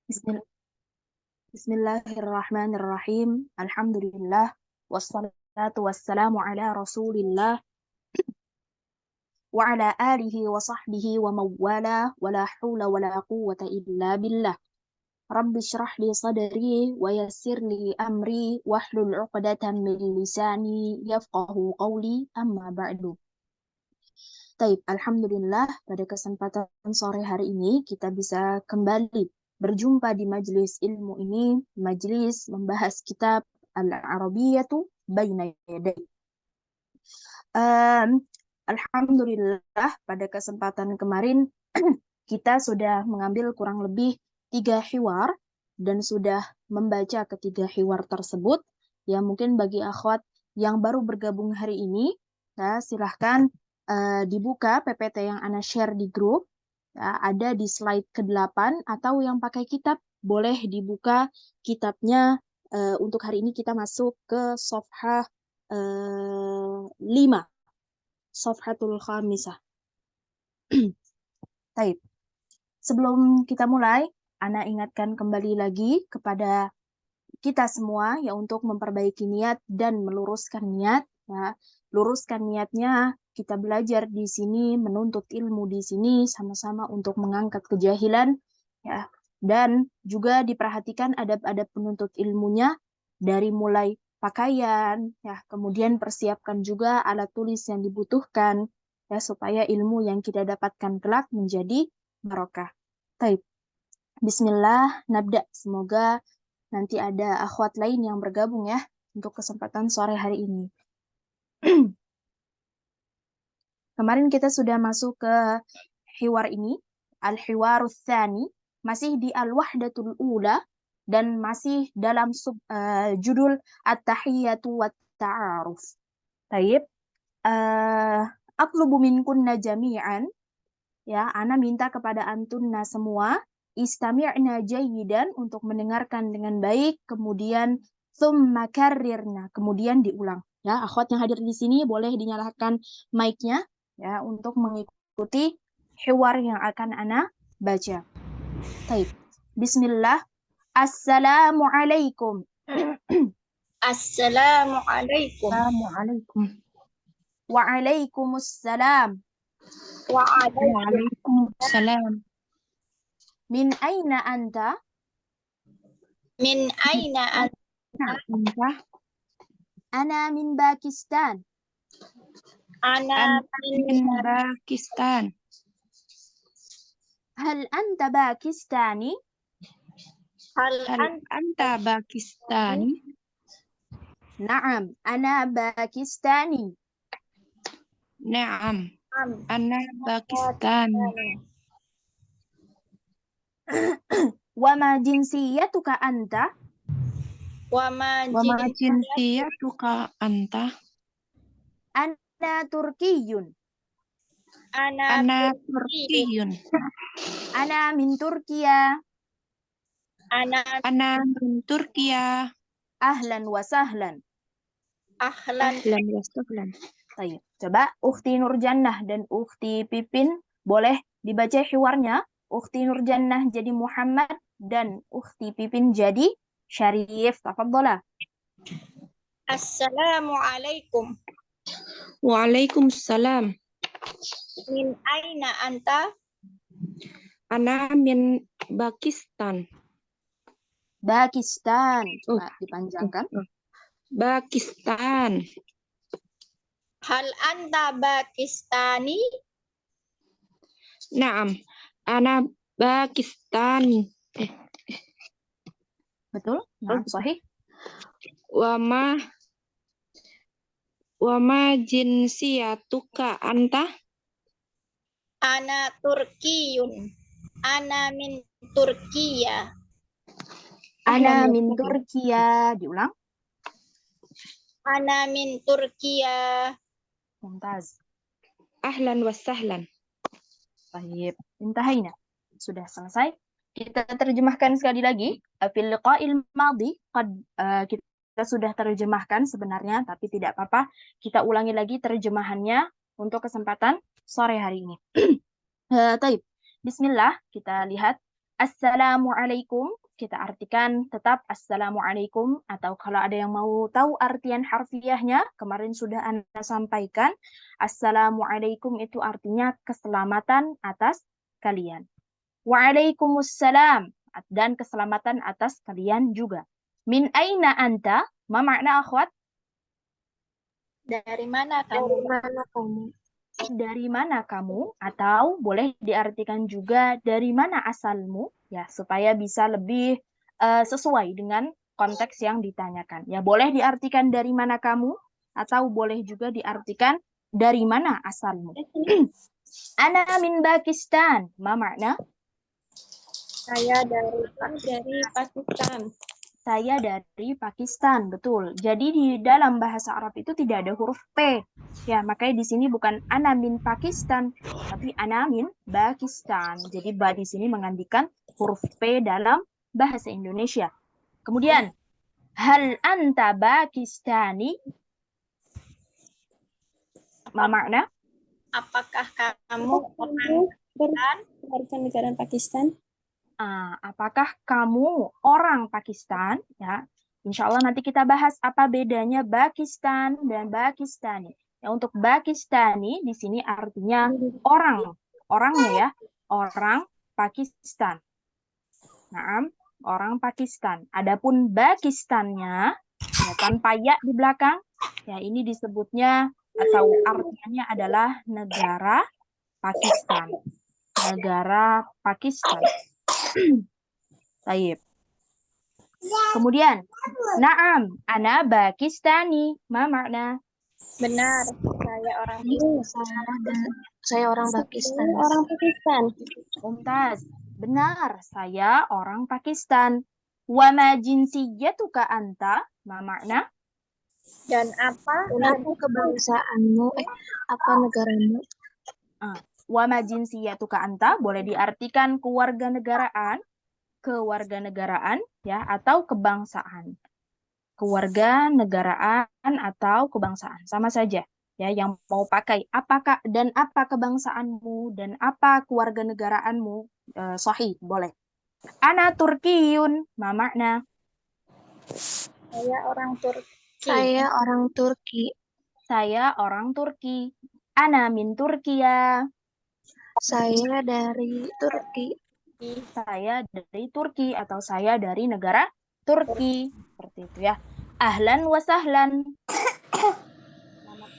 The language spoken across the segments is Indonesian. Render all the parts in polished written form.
Bismillah- Bismillahirrahmanirrahim. Alhamdulillah. Wassalatu wassalamu ala rasulillah wa ala alihi wa sahbihi wa mawwala wa la hawla wa la quwwata illa billah. Rabbi shrah li sadri wa yassir li amri wahlul 'uqdatam min lisani yafqahu qawli amma ba'du. Taib, Alhamdulillah pada kesempatan sore hari ini kita bisa kembali berjumpa di majelis ilmu ini, majelis membahas kitab Al-Arabiyatu Baina Yaday. Alhamdulillah pada kesempatan kemarin kita sudah mengambil kurang lebih 3 hiwar dan sudah membaca ketiga hiwar tersebut. Ya mungkin bagi akhwat yang baru bergabung hari ini, ya, silahkan dibuka PPT yang Ana share di grup. Ya, ada di slide ke-8 atau yang pakai kitab boleh dibuka kitabnya. Untuk hari ini kita masuk ke safhah 5, safhatul khamisah. Taib. Sebelum kita mulai, Ana ingatkan kembali lagi kepada kita semua ya untuk memperbaiki niat dan meluruskan niat. Ya. Luruskan niatnya, kita belajar di sini, menuntut ilmu di sini sama-sama untuk mengangkat kejahilan, ya. Dan juga diperhatikan adab-adab penuntut ilmunya dari mulai pakaian, ya, kemudian persiapkan juga alat tulis yang dibutuhkan, ya, supaya ilmu yang kita dapatkan kelak menjadi barokah. Baik. Bismillah, nabda. Semoga nanti ada akhwat lain yang bergabung ya untuk kesempatan sore hari ini. Kemarin kita sudah masuk ke hiwar ini, al-hiwarus tsani, masih di al-wahdatul ula dan masih dalam judul at-tahiyyatu wat-ta'aruf. Baik. Atlubu minkunna jami'an, ya, Ana minta kepada antunna semua istami'na jayyidan untuk mendengarkan dengan baik, kemudian thumma karrirna, kemudian diulang. Ya, akhwat yang hadir di sini boleh dinyalakan mic-nya ya untuk mengikuti hiwar yang akan Ana baca. Baik. Bismillah. Assalamualaikum. Assalamualaikum. Assalamualaikum. Waalaikumsalam. Waalaikumsalam. Min aina anta? Min aina anta? Ana min Pakistan. Ana min Pakistan. Hal anta Pakistani? Hal anta Pakistani? Naam, ana Pakistani. Naam, ana Pakistani. Wa ma jinsiyatuka anta? Wa ma jinsiyatuka anta? Ana Turkiyun. Ana Turkiyun. Ana min Turkiya. Ana min Turkiya. Ahlan wa sahlan. Ahlan wa sahlan. Baik, coba Ukhti Nurjannah dan Ukhti Pipin boleh dibaca hiwarnya. Ukhti Nurjannah jadi Muhammad dan Ukhti Pipin jadi Syarif. Tafadhala. Assalamualaikum. Waalaikumsalam. Min aina anta? Ana min Pakistan. Pakistan. Coba dipanjangkan. Pakistan. Hal anta Pakistani? Naam, ana Pakistani. Betul? Nah, sahih. Wa ma jinsiyatuka anta? Ana Turkiyun. Ana min Turkiya. Ana min Turkiya. Diulang. Ana min Turkiya. Mumtaz. Ahlan wa sahlan. Baik, intahina. Sudah selesai. Kita terjemahkan sekali lagi. Fil liqa'il madhi kita sudah terjemahkan sebenarnya, tapi tidak apa-apa. Kita ulangi lagi terjemahannya untuk kesempatan sore hari ini. Taib. Bismillah, kita lihat. Assalamualaikum, kita artikan tetap Assalamualaikum, atau kalau ada yang mau tahu artian harfiahnya, kemarin sudah Anda sampaikan, Assalamualaikum itu artinya keselamatan atas kalian. Waalaikumsalam, dan keselamatan atas kalian juga. Min aina anta? Ma makna akhwat? Dari mana kamu? Dari mana kamu? Dari mana kamu? Atau boleh diartikan juga dari mana asalmu, ya, supaya bisa lebih sesuai dengan konteks yang ditanyakan. Ya, boleh diartikan dari mana kamu, atau boleh juga diartikan dari mana asalmu. Ana min Pakistan. Ma makna? Saya dari Pakistan. Saya dari Pakistan, betul. Jadi di dalam bahasa Arab itu tidak ada huruf P. Ya, makanya di sini bukan ana min Pakistan, tapi ana min Pakistan. Jadi ba di sini menggantikan huruf P dalam bahasa Indonesia. Kemudian, hal anta Pakistani? Ma makna? Apakah kamu orang Warga negara Pakistan? Apakah kamu orang Pakistan? Ya, insya Allah nanti kita bahas apa bedanya Pakistan dan Pakistani. Ya, untuk Pakistani di sini artinya orang, orangnya ya, orang Pakistan. Nah, orang Pakistan. Adapun Pakistannya ya, tanpa ya di belakang, ya ini disebutnya atau artinya adalah negara Pakistan. Negara Pakistan. Baik. Kemudian, na'am, ana Pakistani. Ma makna? benar? Saya orang Saya orang Pakistan. Orang Pakistan. Mumtaz. Benar, saya orang Pakistan. Wa ma jinsiyatuka anta? Ma makna? Dan apa Kebangsaanmu? Apa negaramu? Wa ma jinsiyatuka anta boleh diartikan kewarganegaraan, kewarganegaraan ya, atau kebangsaan. Kewarganegaraan atau kebangsaan sama saja ya, yang mau pakai apakah dan apa kebangsaanmu dan apa kewarganegaraanmu, sahih boleh. Ana Turkiyun, ma makna? saya orang Turki? Saya orang Turki. Saya orang Turki. Ana min Turkiya. Saya dari Turki. Saya dari Turki atau saya dari negara Turki. Seperti itu ya. Ahlan wa sahlan.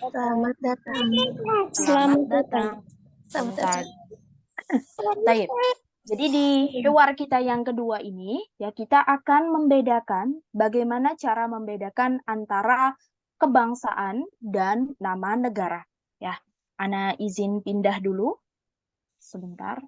Selamat datang. Selamat datang. Selamat datang. Baik. Jadi di hiwar kita yang kedua ini, ya kita akan membedakan bagaimana cara membedakan antara kebangsaan dan nama negara. Ya, Ana izin pindah dulu sebentar.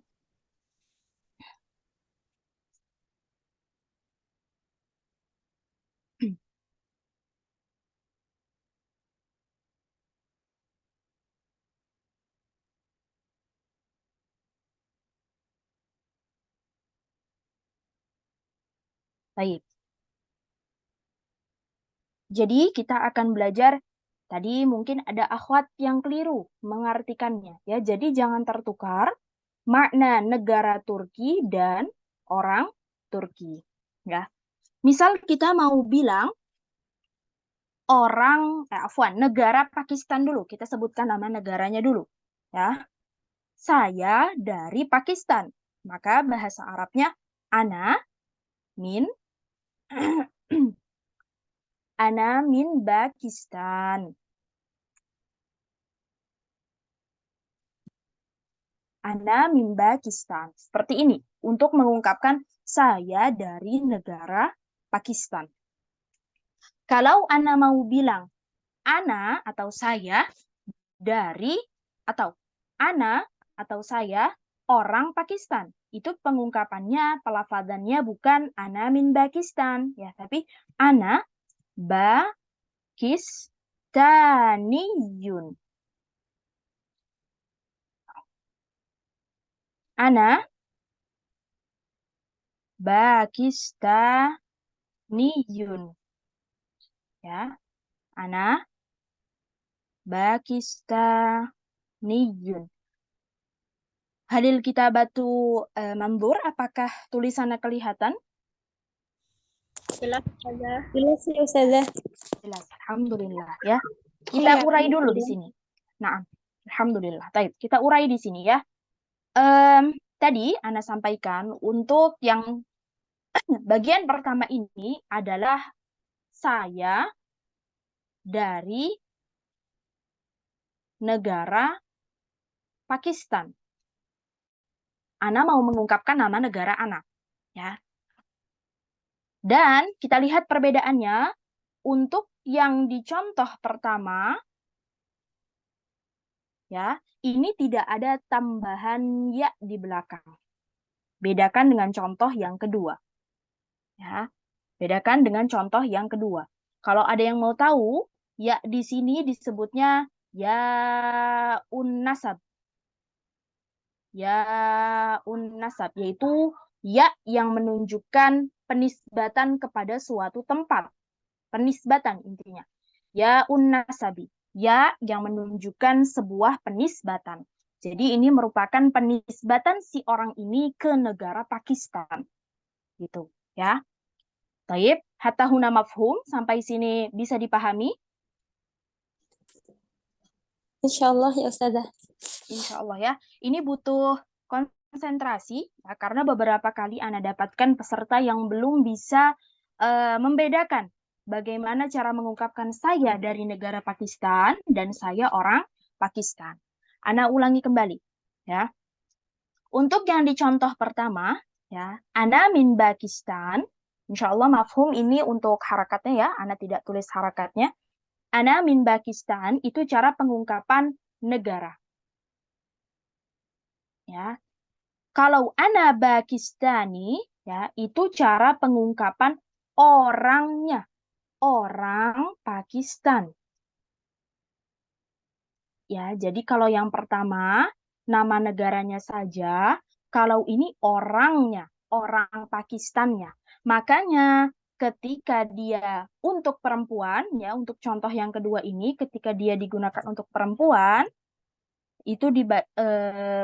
Baik. Jadi kita akan belajar, tadi mungkin ada akhwat yang keliru mengartikannya ya. Jadi jangan tertukar makna negara Turki dan orang Turki ya. Misal kita mau bilang negara Pakistan dulu. Kita sebutkan nama negaranya dulu ya. Saya dari Pakistan. Maka bahasa Arabnya ana min ana min Pakistan. Ana min Pakistan. Seperti ini untuk mengungkapkan saya dari negara Pakistan. Kalau Ana mau bilang Ana atau saya dari atau Ana atau saya orang Pakistan. Itu pengungkapannya, pelafadannya bukan Ana min Pakistan ya, tapi Ana Pakistaniyun. Ana Pakistaniyun. Ya, Ana Pakistaniyun. Halil kitabatu mandur, apakah tulisannya kelihatan? Jelas saja. Jelas ya Ustazah. Jelas, alhamdulillah ya. Kita urai dulu di sini. Nah, alhamdulillah. Baik, kita urai di sini ya. Tadi Ana sampaikan untuk yang bagian pertama ini adalah saya dari negara Pakistan. Ana mau mengungkapkan nama negara Ana, ya. Dan kita lihat perbedaannya untuk yang dicontoh pertama, ya, ini tidak ada tambahan ya di belakang. Bedakan dengan contoh yang kedua. Ya, bedakan dengan contoh yang kedua. Kalau ada yang mau tahu, ya di sini disebutnya ya unnasab. Ya unnasab, yaitu ya yang menunjukkan penisbatan kepada suatu tempat. Penisbatan intinya. Ya unnasabi. Ya yang menunjukkan sebuah penisbatan. Jadi ini merupakan penisbatan si orang ini ke negara Pakistan. Gitu, ya. Taib, hatta huna mafhum, sampai sini bisa dipahami? Insyaallah ya Ustazah. Insya Allah ya. Ini butuh konsentrasi, ya, karena beberapa kali Anda dapatkan peserta yang belum bisa membedakan bagaimana cara mengungkapkan saya dari negara Pakistan dan saya orang Pakistan. Ana ulangi kembali, ya. Untuk yang dicontoh pertama, ya, Ana min Pakistan. Insya Allah mafhum ini untuk harakatnya ya, Ana tidak tulis harakatnya. Ana min Pakistan itu cara pengungkapan negara. Ya. Kalau ana Pakistani, ya, itu cara pengungkapan orangnya, orang Pakistan. Ya, jadi kalau yang pertama nama negaranya saja, kalau ini orangnya, orang Pakistannya. Makanya ketika dia untuk perempuan, ya, untuk contoh yang kedua ini, ketika dia digunakan untuk perempuan, itu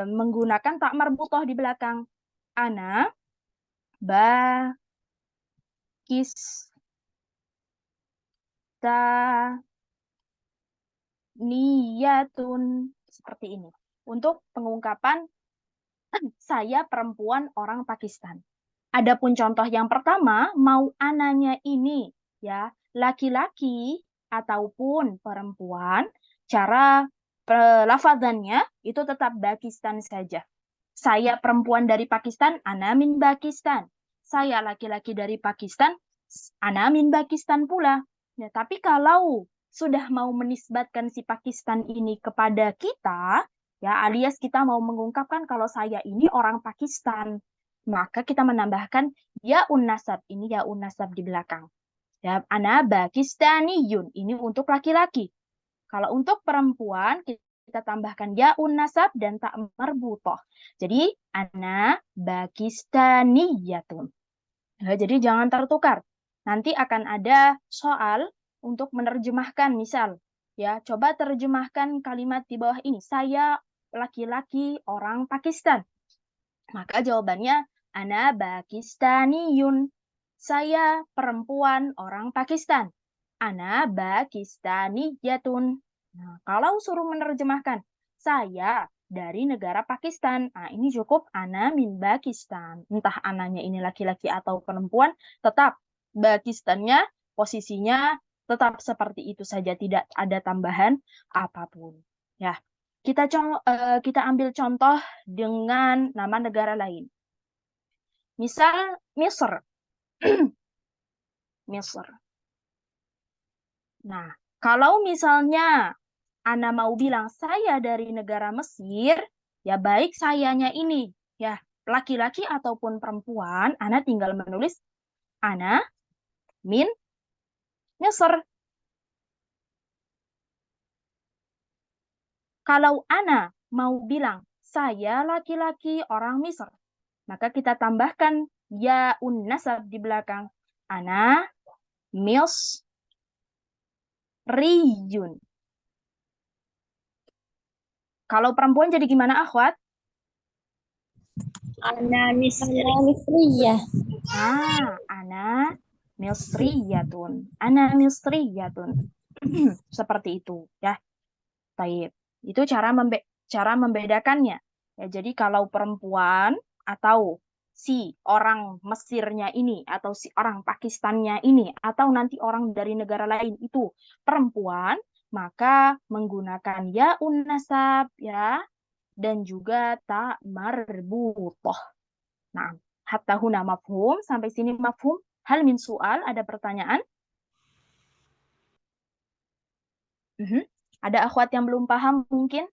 menggunakan tak marbutoh di belakang. Ana niyatun, seperti ini. Untuk pengungkapan saya perempuan orang Pakistan. Adapun contoh yang pertama, mau ananya ini ya, laki-laki ataupun perempuan, cara pelafadzannya itu tetap Pakistan saja. Saya perempuan dari Pakistan, ana min Pakistan. Saya laki-laki dari Pakistan, ana min Pakistan pula. Ya, tapi kalau sudah mau menisbatkan si Pakistan ini kepada kita, ya alias kita mau mengungkapkan kalau saya ini orang Pakistan, maka kita menambahkan ya unnasab, ini ya unnasab di belakang. Ya, ana Pakistaniyun, ini untuk laki-laki. Kalau untuk perempuan, kita tambahkan ya unnasab dan tak marbutoh. Jadi, ana Pakistaniyatun. Ya, jadi jangan tertukar. Nanti akan ada soal untuk menerjemahkan, misal, ya, coba terjemahkan kalimat di bawah ini. Saya laki-laki orang Pakistan. Maka jawabannya, ana Pakistaniyun. Saya perempuan orang Pakistan. Ana Pakistaniyatun. Nah, kalau suruh menerjemahkan, saya dari negara Pakistan. Nah, ini cukup ana min Pakistan. Entah ananya ini laki-laki atau perempuan, tetap Pakistannya posisinya tetap seperti itu saja, tidak ada tambahan apapun. Ya, kita ambil contoh dengan nama negara lain. Misal Misr. Misr. Nah, kalau misalnya Ana mau bilang saya dari negara Mesir, ya baik sayanya ini, ya laki-laki ataupun perempuan, Ana tinggal menulis Ana min Misr. Kalau Ana mau bilang saya laki-laki orang Misr, maka kita tambahkan ya unnasab di belakang. Ana Misriyun. Kalau perempuan jadi gimana, akhwat? Ana Misri. Ana Misriyah. Ana misriyatun. Ana misriyatun. Seperti itu ya. Baik. Itu cara membedakannya. Ya, jadi kalau perempuan atau si orang Mesirnya ini atau si orang Pakistannya ini atau nanti orang dari negara lain itu perempuan, maka menggunakan yaun nasab ya dan juga ta marbutoh. Nah, hatta huna mafhum, sampai sini mafhum. Hal min soal, ada pertanyaan? Ada akhwat yang belum paham mungkin?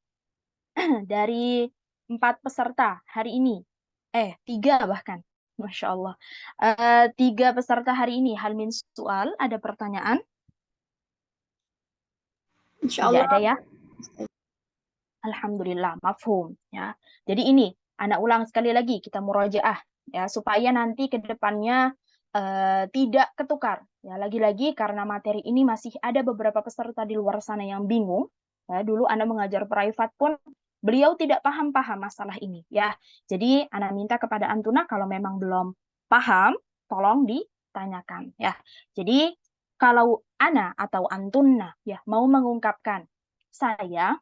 Dari 4 peserta hari ini. 3 bahkan. Masya Allah. 3 peserta hari ini. Hal min soal, ada pertanyaan? Insya Tidak Allah. ada ya? Alhamdulillah, mafhum. Ya. Jadi ini, anak ulang sekali lagi, kita murojaah. Ya, supaya nanti ke depannya tidak ketukar. Ya, lagi-lagi karena materi ini masih ada beberapa peserta di luar sana yang bingung. Ya, dulu Anda mengajar private pun beliau tidak paham-paham masalah ini. Ya, jadi Anda minta kepada Antuna kalau memang belum paham, tolong ditanyakan. Ya, jadi kalau Ana atau Antuna ya mau mengungkapkan saya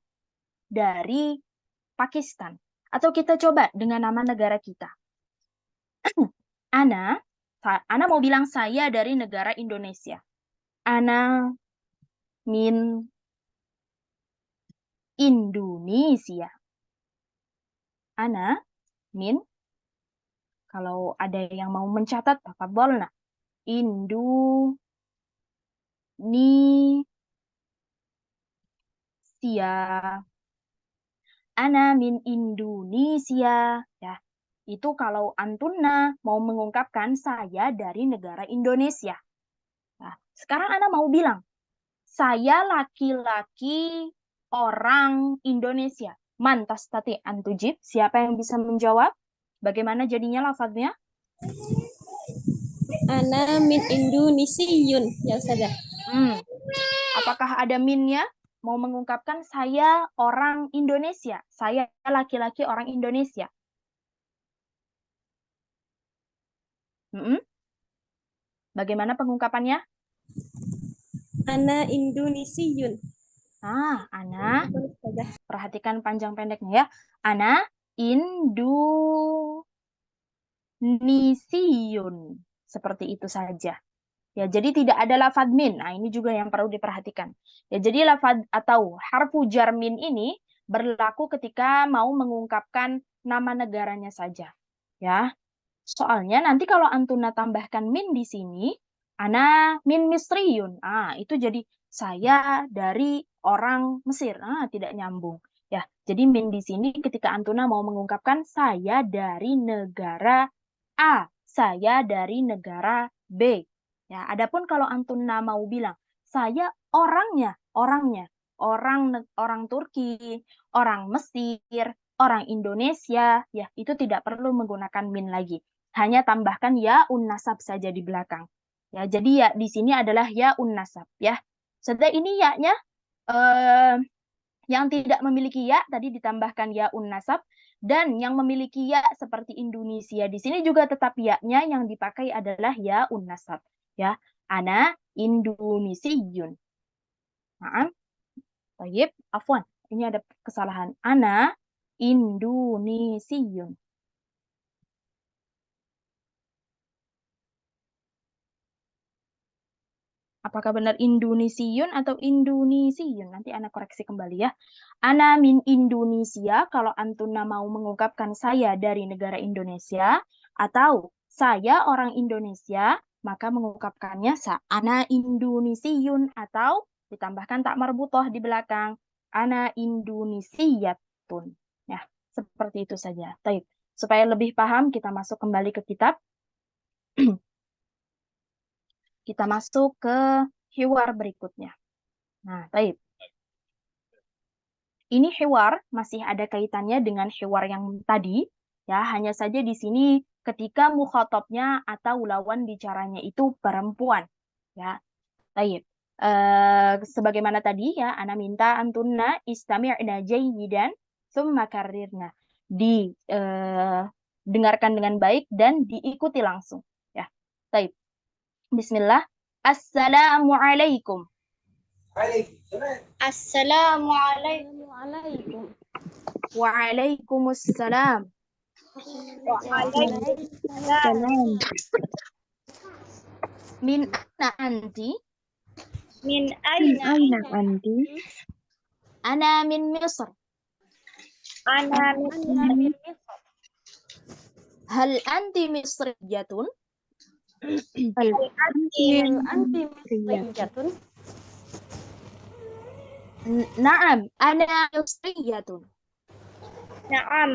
dari Pakistan, atau kita coba dengan nama negara kita. Ana mau bilang saya dari negara Indonesia. Ana min Indonesia. Ana min, kalau ada yang mau mencatat, tafadhalna. Indonesia. Ana min Indonesia. Ya, itu kalau Antuna mau mengungkapkan saya dari negara Indonesia. Nah, sekarang Ana mau bilang, saya laki-laki orang Indonesia. Man tastati antujib. Siapa yang bisa menjawab? Bagaimana jadinya lafadznya? Ana min Indonesiun, ya Ustazah. Apakah ada minnya? Mau mengungkapkan saya orang Indonesia. Saya laki-laki orang Indonesia. Bagaimana pengungkapannya? Ana Indonesiun. Ana. Perhatikan panjang pendeknya ya. Ana Indonesiun. Seperti itu saja. Ya, jadi tidak ada lafadz min. Nah, ini juga yang perlu diperhatikan. Ya, jadi lafadz atau harfu jar min ini berlaku ketika mau mengungkapkan nama negaranya saja. Ya. Soalnya nanti kalau Antuna tambahkan min di sini, ana min misriyun. Itu jadi saya dari orang Mesir. Tidak nyambung. Ya, jadi min di sini ketika Antuna mau mengungkapkan saya dari negara A, saya dari negara B. Ya, adapun kalau Antuna mau bilang saya orang Turki, orang Mesir, orang Indonesia, ya itu tidak perlu menggunakan min lagi. Hanya tambahkan yaun nasab saja di belakang. Ya, jadi ya di sini adalah yaun nasab ya. Setelah ini ya-nya yang tidak memiliki ya tadi ditambahkan yaun nasab, dan yang memiliki ya seperti Indonesia di sini juga tetap ya-nya yang dipakai adalah yaun nasab ya. Ana Indonesiun. Maaf. Baik, afwan. Ini ada kesalahan. Ana Indonesiun. Apakah benar Indonesiun atau Indonesiun? Nanti Ana koreksi kembali ya. Ana min Indonesia, kalau Antuna mau mengungkapkan saya dari negara Indonesia, atau saya orang Indonesia, maka mengungkapkannya ana Indonesiun, atau ditambahkan tak marbutoh di belakang. Ana Indonesiyatun. Ya, seperti itu saja. Baik. Supaya lebih paham, kita masuk kembali ke kitab. Kita masuk ke hiwar berikutnya. Nah, baik. Ini hiwar masih ada kaitannya dengan hiwar yang tadi, ya, hanya saja di sini ketika mukhatabnya atau lawan bicaranya itu perempuan, ya. Baik. Sebagaimana tadi ya, ana minta antunna istami'na jayyidan tsumma karrirna. dengarkan dengan baik dan diikuti langsung. Ya, baik. Bismillah. Assalamualaikum. Assalamualaikum. Assalamualaikum. Waalaikumsalam. Waalaikumsalam. Min ana anti? Min aina Anti? Ana min Misr. ana min Hal anti Misriyatun? Hal anti misriyatun? Na'am, ana Misriyatun. Na'am.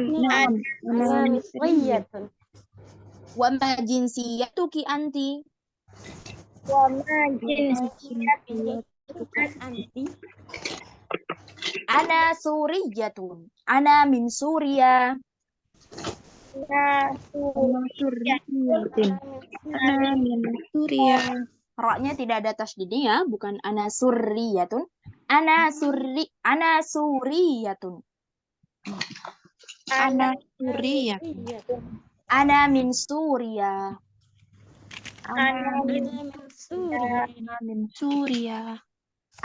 Ana misriyatun. Wa ma jinsiyatuki anti? Wa ma jinsiyatuki Anti? Ana Suriyatun. Ana min Suria. Ana min Suria. Roknya tidak ada tasydidnya, bukan ana surriyatun. Ana suriyatun. Ana Suria. Ana min Suria. Ana min Suria.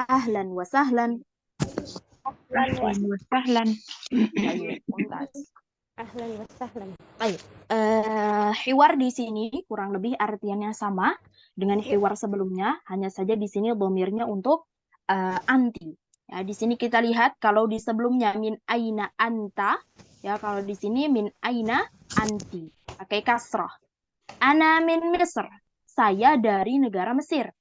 Ahlan wa sahlan. Ahlan wa sahlan. Baik, mumtaz. Ahlan wa sahlan. Baik. Hiwar di sini kurang lebih artiannya sama dengan hiwar sebelumnya, hanya saja di sini dhamirnya untuk anti. Ya, di sini kita lihat kalau di sebelumnya min aina anta, ya kalau di sini min aina anti, pakai kasrah. Ana min Misr, saya dari negara Mesir.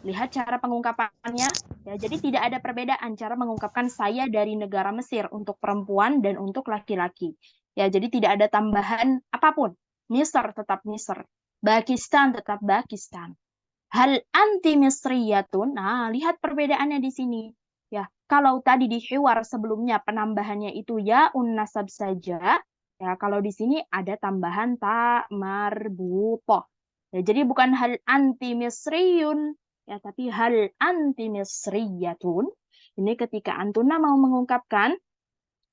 Lihat cara pengungkapannya, ya jadi tidak ada perbedaan cara mengungkapkan saya dari negara Mesir untuk perempuan dan untuk laki-laki. Ya, jadi tidak ada tambahan apapun. Misr tetap Misr, Pakistan tetap Pakistan. Hal anti misriyatun. Nah, lihat perbedaannya di sini. Ya, kalau tadi di hiwar sebelumnya penambahannya itu ya nasab saja, ya kalau di sini ada tambahan ta marbutoh. Ya, jadi bukan hal anti misriyun, ya tapi hal anti misriyatun. Ini ketika antuna mau mengungkapkan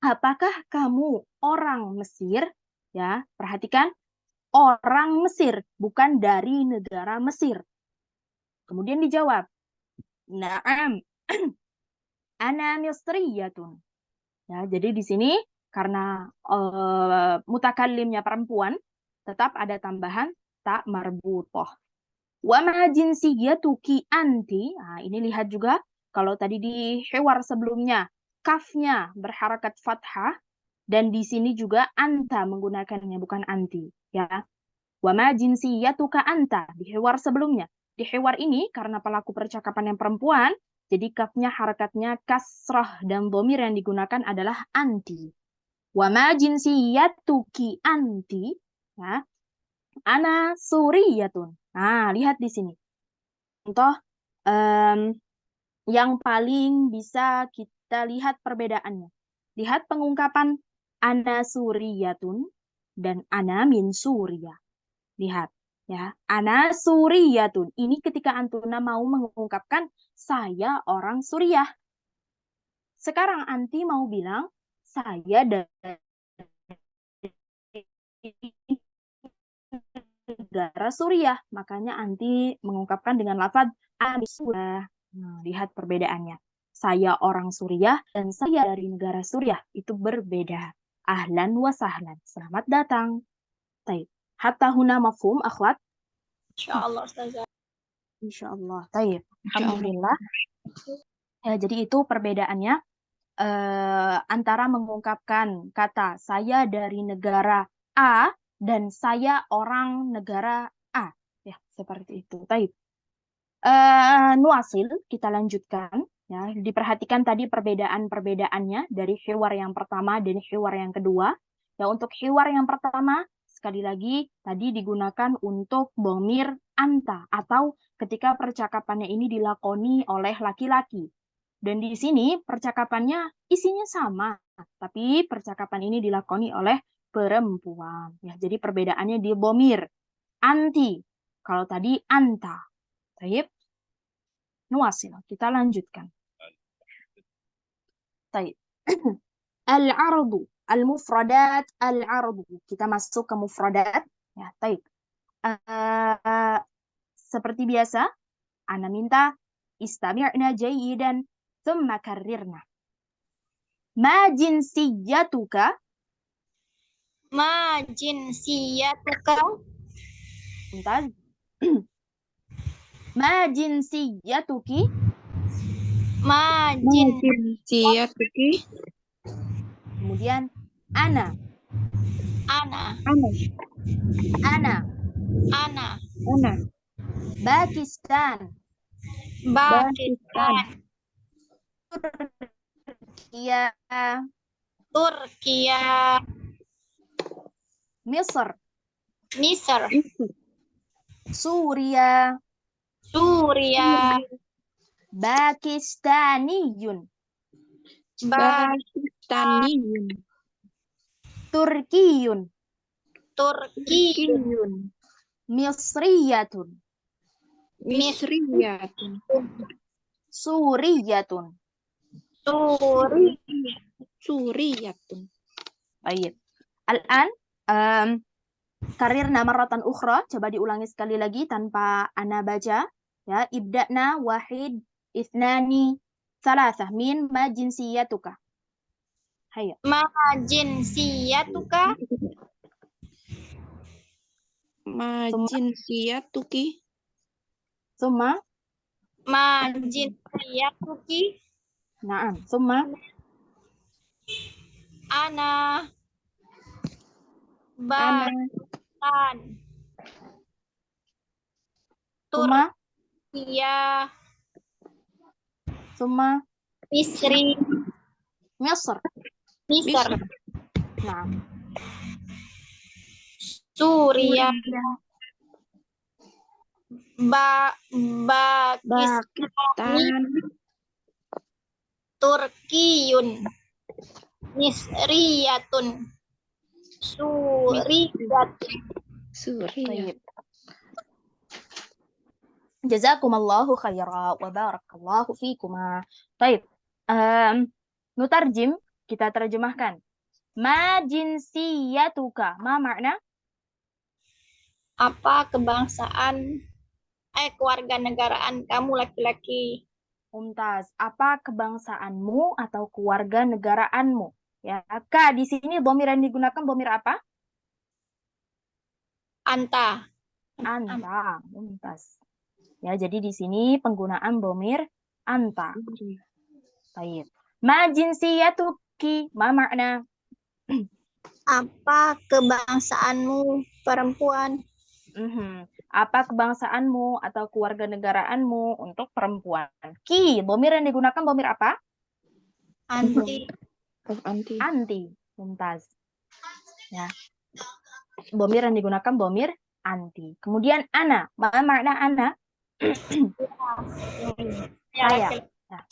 apakah kamu orang Mesir? Ya, perhatikan orang Mesir, bukan dari negara Mesir. Kemudian dijawab, na'am, ana misriyatun. Ya, jadi di sini karena mutakallimnya perempuan, tetap ada tambahan ta marbutoh. Wa ma jinsiyatuki anti. Nah, ini lihat juga kalau tadi di hiwar sebelumnya kafnya berharakat fathah dan di sini juga anta menggunakannya bukan anti, ya. Wa ma jinsiyatuka anta di hiwar sebelumnya. Di hiwar ini karena pelaku percakapan yang perempuan, jadi kafnya harakatnya kasrah dan dhamir yang digunakan adalah anti. Wa ma jinsiyatuki anti, ya. Ana suriyatun. Nah, lihat di sini. Contoh yang paling bisa kita lihat perbedaannya. Lihat pengungkapan ana suriyatun dan ana min Suria. Lihat ya, ana suriyatun. Ini ketika antuna mau mengungkapkan saya orang Suriah. Sekarang anti mau bilang saya dari negara Suriah. Makanya anti mengungkapkan dengan lafaz Suriah. Nah, lihat perbedaannya. Saya orang Suriah dan saya dari negara Suriah. Itu berbeda. Ahlan wa sahlan. Selamat datang. Taib. Hatta huna mafhum, akhwat? Insyaallah Ustazah. Insyaallah. Taib. Alhamdulillah. Ya, jadi itu perbedaannya antara mengungkapkan kata saya dari negara A dan saya orang negara A. Ya, seperti itu. Taib. Nuasil, kita lanjutkan. Ya, diperhatikan tadi perbedaan-perbedaannya dari hiwar yang pertama dan hiwar yang kedua. Ya, untuk hiwar yang pertama, sekali lagi tadi digunakan untuk dhamir anta atau ketika percakapannya ini dilakoni oleh laki-laki. Dan di sini percakapannya isinya sama, tapi percakapan ini dilakoni oleh perempuan. Ya, jadi perbedaannya di dhamir anti. Kalau tadi anta. Baik. Nuasil, kita lanjutkan. Baik. Al-ardu. Al-mufradat al-ardu. Kita masuk ke mufradat. Ya, baik. Seperti biasa, ana minta istami'na jayidan thumma karrirna. Ma jinsiyatuka? Ma jinsiyatuka? Mumtaz. Ma jinsiyatuki? Ma jinsiyatuki? Kemudian ana. Ana. Pakistan. Turkiya. Misr. Suria. Pakistaniyun. Turkiyun. Misriyatun. Suriyatun. Baik. Al-an karirna marratan ukhra. Coba diulangi sekali lagi tanpa ana baca. Ya, ibda'na wahid, ithnani, thalathah. Min ma jinsiyatuka. Hayya. Ma jinsiyatuka? Ma jinsiyatuki? Summa. Ma jinsiyatuki? Naam. Summa. Ana. Pakistan. Summa. Turkiya. Summa. Misri. Misr. Naam. Suria. Pakistan. Turkiyun. Misriyatun. Baik. Jazakumallahu khaira wa barakallahu fikuma. Baik. Nutarjim, kita terjemahkan. Ma jinsiyatuka? Ma makna? Apa kebangsaan kewarganegaraan kamu laki-laki? Mumtaz. Apa kebangsaanmu atau kewarganegaraanmu? Ya, Kak, di sini bomir yang digunakan bomir apa? Anta. Anta. Mumtaz. Ya, jadi di sini penggunaan bomir anta. Baik. Ma jinsiyatuki? Ma makna? Apa kebangsaanmu perempuan? Apa kebangsaanmu atau kewarganegaraanmu untuk perempuan? Ki, bomir yang digunakan bomir apa? Anti. Anti. Mumtaz. Ya. Bomir yang digunakan bomir anti. Kemudian ana. Apa makna ana? Saya. Nah,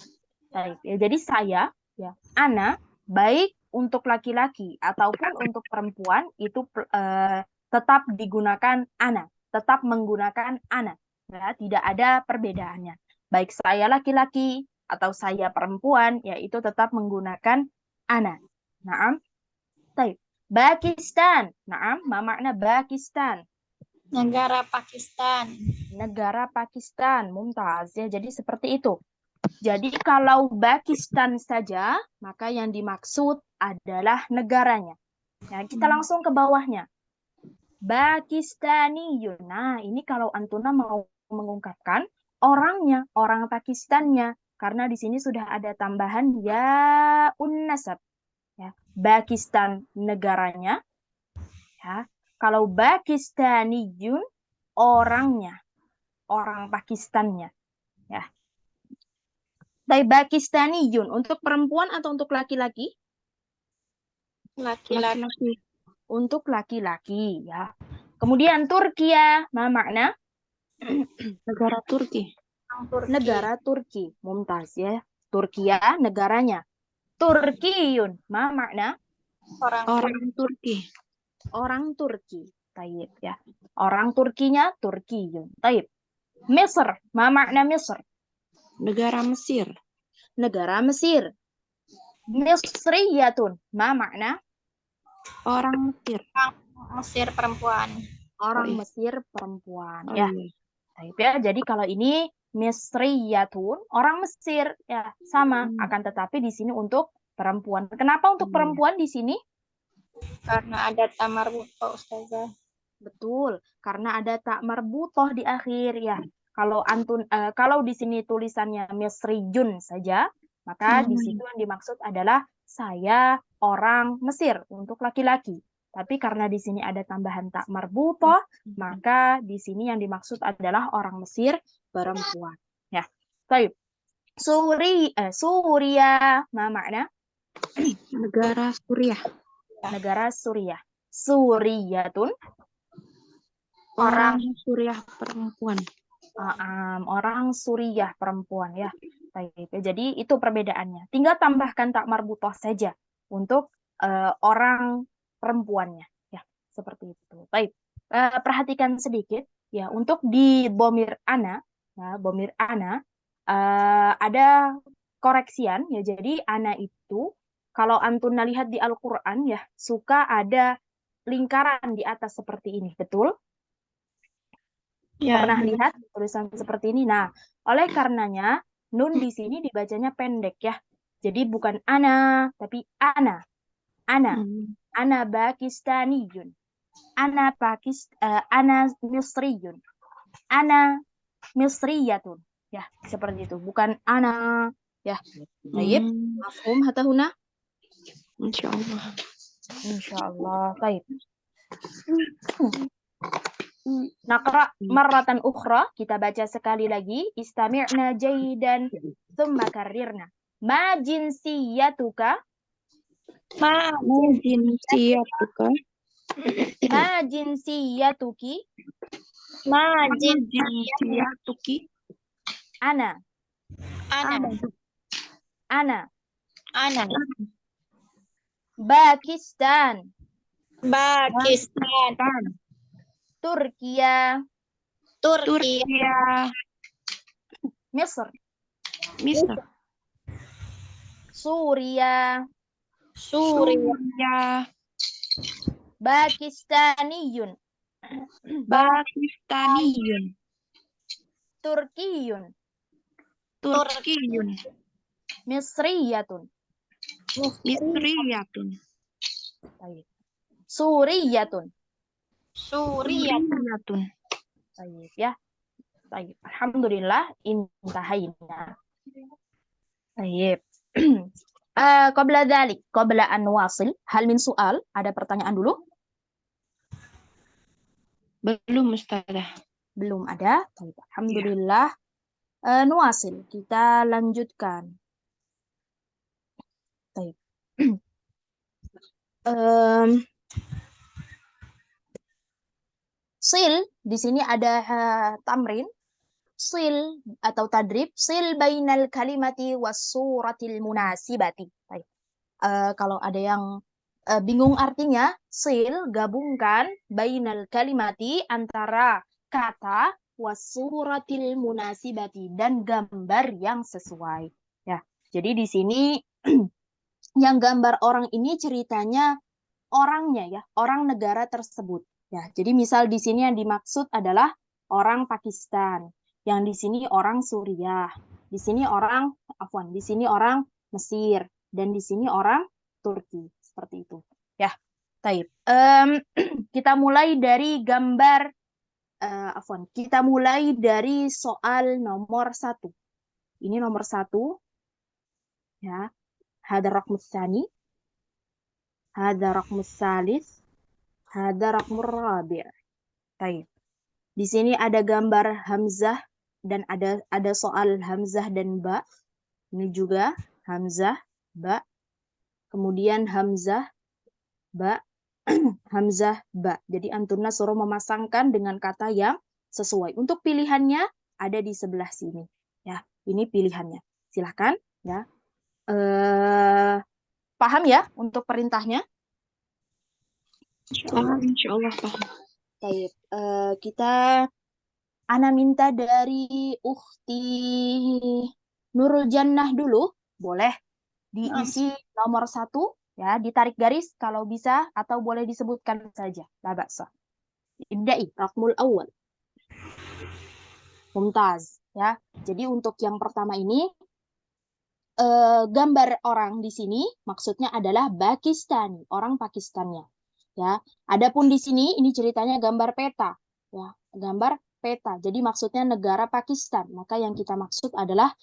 baik. Ya, jadi saya, ya, ana, baik untuk laki-laki ataupun untuk perempuan itu tetap digunakan ana, tetap menggunakan ana. Ya, tidak ada perbedaannya. Baik saya laki-laki atau saya perempuan, yaitu tetap menggunakan ana. Naam. Baik. Pakistan. Naam, ma makna Pakistan? Negara Pakistan. Negara Pakistan. Mumtaz. Ya, jadi seperti itu. Jadi kalau Pakistan saja, maka yang dimaksud adalah negaranya. Ya, kita langsung ke bawahnya. Pakistaniyun. Nah, ini kalau Antuna mau mengungkapkan orangnya, orang Pakistannya. Karena di sini sudah ada tambahan ya unnasab. Ya, Pakistan negaranya. Ya, kalau Pakistaniyun orangnya, orang Pakistannya. Ya. Dari Pakistaniyun untuk perempuan atau untuk laki-laki? Laki-laki. Untuk laki-laki, ya. Kemudian Turkiya, ma makna? Negara Turki. Negara Turki, Mumtaz, ya. Turkiya negaranya. Turkiyun, ma makna? Orang Turki. Orang Turki. Taib, ya. Orang Turkinya Turkiyun. Taib. Misr, ma makna Misr? Negara Mesir. Negara Mesir. Misriyatun, ma makna? Orang Mesir. Mesir perempuan. Orang iya. Mesir perempuan. Oh Ya, iya. baik ya. Jadi kalau ini Misriyatun, orang Mesir, ya sama. Akan tetapi di sini untuk perempuan. Kenapa untuk Iya. perempuan di sini? Karena ada tamar buto, Ustazah. Betul, karena ada tak marbutoh di akhir ya. Kalau di sini tulisannya Misriyun saja, maka di situ yang dimaksud adalah saya orang Mesir untuk laki-laki. Tapi karena di sini ada tambahan tak marbutoh, maka di sini yang dimaksud adalah orang Mesir perempuan. Ya, baik. Suria, ma makna? Negara Suriah. Negara Suriah. Suriyatun. Orang Suriah perempuan. Orang Suriah perempuan ya. Baik. Jadi itu perbedaannya. Tinggal tambahkan tak marbutoh saja untuk orang perempuannya ya, seperti itu. Baik. Perhatikan sedikit ya, untuk di bomir ana ya, bomir ana ada koreksian ya. Jadi ana itu kalau antun lihat di Al-Qur'an ya, suka ada lingkaran di atas seperti ini, betul? Ya. Pernah lihat tulisan seperti ini? Nah, oleh karenanya nun di sini dibacanya pendek ya. Jadi bukan ana, tapi ana. Ana. Ana Pakistaniyun. Ana Misriyun. Ana Misriyatun. Ya, seperti itu. Bukan ana. Ya. Baik. Mafhum hatta huna? Insyaallah. Insyaallah. Baik. Naqra marratan ukhra, kita baca sekali lagi. Istami'na jaydan thumma karrirna. Ma jinsiyatuka? Ma jinsiyatuka? Ma jinsiyatuki? Ma jinsiyatuki? Ana. Pakistan. Turkiya. Misr. Suria. Pakistaniyun. Turkiyun. Misriyatun. Baik. Suriyatun. Baik ya. Baik. Alhamdulillah intahayna. Baik. Qabla dzalik, qabla an wasil, hal min soal? Ada pertanyaan dulu? Belum, Ustazah. Belum ada. Baik. Alhamdulillah. Nuwasil, kita lanjutkan. Baik. Sil, di sini ada tamrin. Sil atau tadrib. Sil bainal kalimati was suratil munasibati. Baik. Kalau ada yang bingung artinya, sil, gabungkan bainal kalimati, antara kata was suratil munasibati, dan gambar yang sesuai. Ya, jadi di sini yang gambar orang ini ceritanya orangnya ya, orang negara tersebut. Ya, jadi misal di sini yang dimaksud adalah orang Pakistan, yang di sini orang Suriah, di sini di sini orang Mesir, dan di sini orang Turki, seperti itu. Ya, taib. Kita mulai dari gambar, kita mulai dari soal nomor 1. Ini nomor 1. Ya, hada raqmus tsani, hada raqmus tsalits, hada raqmur rabi'. Taib. Di sini ada gambar hamzah dan ada soal hamzah dan ba. Ini juga hamzah, ba. Kemudian hamzah, ba, hamzah, ba. Jadi antunna suruh memasangkan dengan kata yang sesuai. Untuk pilihannya ada di sebelah sini. Ya, ini pilihannya. Silahkan ya. Paham ya untuk perintahnya? Insyaallah paham. Baik, Ana minta dari Ukhti Nurul Jannah dulu, boleh diisi nomor 1 Ya, ditarik garis kalau bisa atau boleh disebutkan saja. La ba'sa. Ibda'i, raqmul awal. Mumtaz, ya. Jadi untuk yang pertama ini gambar orang di sini maksudnya adalah Pakistani, orang Pakistannya. Ya. Adapun di sini ini ceritanya gambar peta, ya, gambar peta. Jadi maksudnya negara Pakistan. Maka yang kita maksud adalah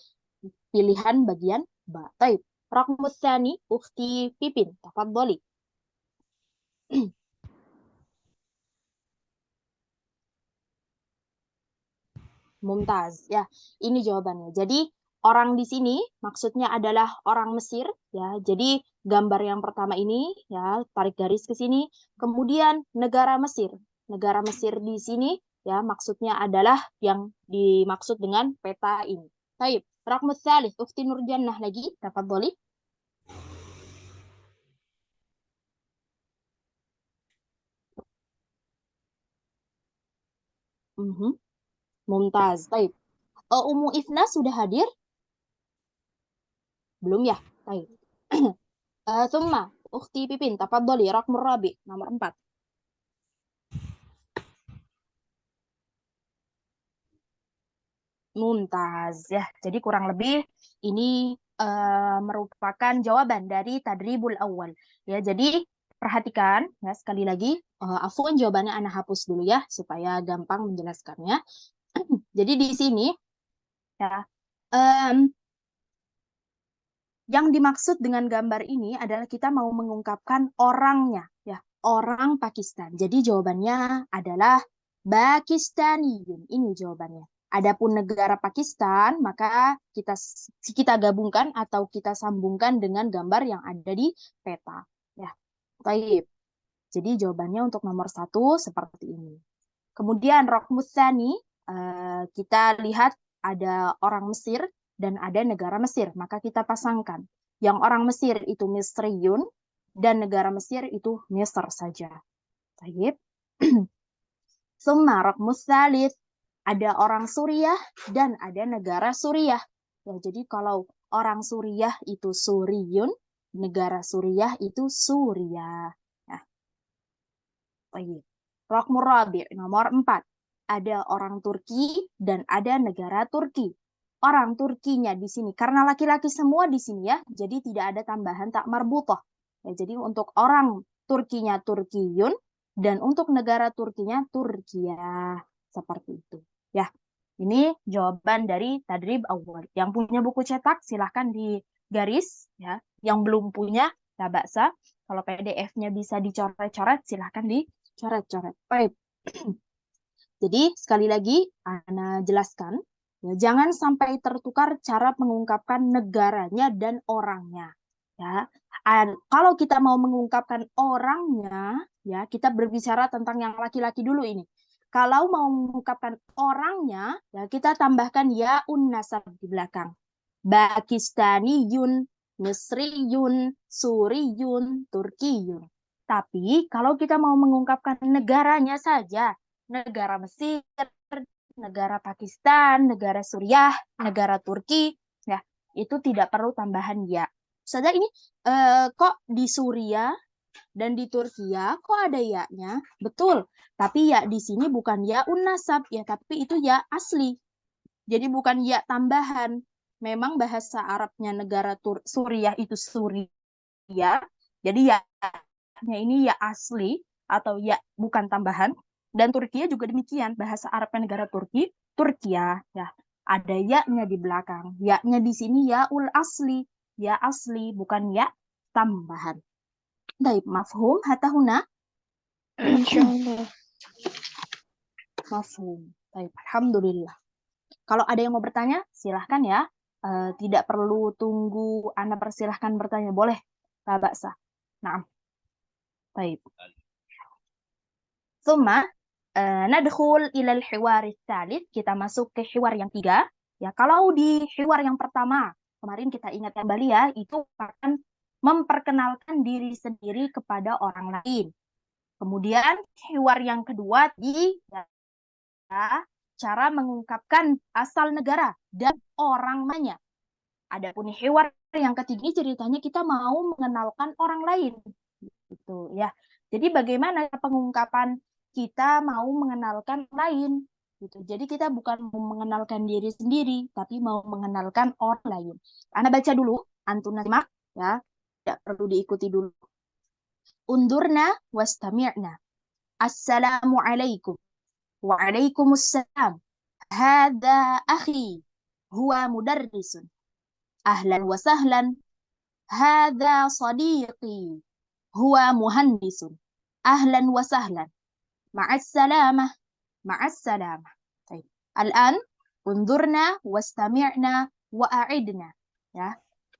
pilihan bagian ba. Baik. Raqmus tsani, Ukhti Pipin, tafadholi. Mumtaz. Ya, ini jawabannya. Jadi orang di sini maksudnya adalah orang Mesir, ya. Jadi gambar yang pertama ini, ya, tarik garis ke sini. Kemudian negara Mesir. Negara Mesir di sini, ya, maksudnya adalah yang dimaksud dengan peta ini. Baik. Raqmus tsalits, Ukhti Nurjannah lagi, tafadholi. Mumtaz. Baik. Umu Ifna sudah hadir? Belum ya? Baik. Thumma, Ukhti Pipin, tafadholi, Raqmur Rabi, nomor 4. Mumtaz, ya. Jadi kurang lebih ini merupakan jawaban dari tadribul awal. Ya, jadi perhatikan ya sekali lagi. Afwan, jawabannya Ana hapus dulu ya supaya gampang menjelaskannya. Jadi di sini ya yang dimaksud dengan gambar ini adalah kita mau mengungkapkan orangnya, ya, orang Pakistan. Jadi jawabannya adalah Pakistaniyun. Ini jawabannya. Adapun negara Pakistan, maka kita gabungkan atau kita sambungkan dengan gambar yang ada di peta. Ya, baik. Jadi jawabannya untuk nomor 1 seperti ini. Kemudian Raqmus tsani, kita lihat ada orang Mesir dan ada negara Mesir. Maka kita pasangkan. Yang orang Mesir itu Misriyun dan negara Mesir itu Misr saja. Baik. Summa Raqmus tsalits, ada orang Suriah dan ada negara Suriah. Ya, jadi kalau orang Suriah itu Suriyun, negara Suriah itu Suriah. Nah, baik. Raqmur Rabi, nomor 4. Ada orang Turki dan ada negara Turki. Orang Turkinya di sini, karena laki-laki semua di sini ya, jadi tidak ada tambahan tak marbutoh. Ya, jadi untuk orang Turkinya Turkiyun, dan untuk negara Turkinya Turkiya. Seperti itu. Ya, ini jawaban dari tadrib awal. Yang punya buku cetak, silahkan di garis. Ya. Yang belum punya, tak baksa. Kalau PDF-nya bisa dicoret-coret, silahkan dicoret-coret. Baik. Jadi sekali lagi Ana jelaskan, ya, jangan sampai tertukar cara mengungkapkan negaranya dan orangnya. Ya, kalau kita mau mengungkapkan orangnya, ya kita berbicara tentang yang laki-laki dulu ini. Kalau mau mengungkapkan orangnya, ya kita tambahkan yaun nasab di belakang. Pakistaniyun, Misriyun, Suriyun, Turkiyun. Tapi kalau kita mau mengungkapkan negaranya saja, negara Mesir, negara Pakistan, negara Suriah, negara Turki, ya itu tidak perlu tambahan ya. Saja ini kok di Suriah dan di Turkiya kok ada ya-nya? Betul, tapi ya di sini bukan ya nasab ya, tapi itu ya asli. Jadi bukan ya tambahan. Memang bahasa Arabnya negara Suriah itu Suriah, jadi ya ini ya asli atau ya bukan tambahan. Dan Turkiya juga demikian, bahasa Arabnya negara Turki, Turkiya, ya. Ada ya-nya di belakang. Ya-nya di sini ya-ul asli, ya asli, bukan ya tambahan. Baik, mafhum hatta huna? Insyaallah. Mafhum. Baik, alhamdulillah. Kalau ada yang mau bertanya, silahkan ya. Tidak perlu tunggu Anda persilahkan bertanya. Boleh, La ba'sa. Nah, baik. Thumma nadkhul ila al-hiwar tsalits, kita masuk ke hiwar yang 3. Ya, kalau di hiwar yang pertama, kemarin kita ingat kembali ya, itu akan memperkenalkan diri sendiri kepada orang lain. Kemudian hiwar yang kedua di ya, cara mengungkapkan asal negara dan orang namanya. Adapun hiwar yang ketiga ceritanya kita mau mengenalkan orang lain. Gitu ya. Jadi bagaimana pengungkapan kita mau mengenalkan lain gitu. Jadi kita bukan mau mengenalkan diri sendiri, tapi mau mengenalkan orang lain. Ana baca dulu, antum simak ya. Tidak perlu diikuti dulu. Undurna wastami'na. Assalamualaikum. Waalaikumsalam. Hada akhi. Huwa mudarrisun. Ahlan wa sahlan. Hada sadiqi. Huwa muhandisun. Ahlan wa sahlan. Ma'assalamah. Ma'assalamah. Baik. Al-an unzurna wastami'na wa a'idna. Ya.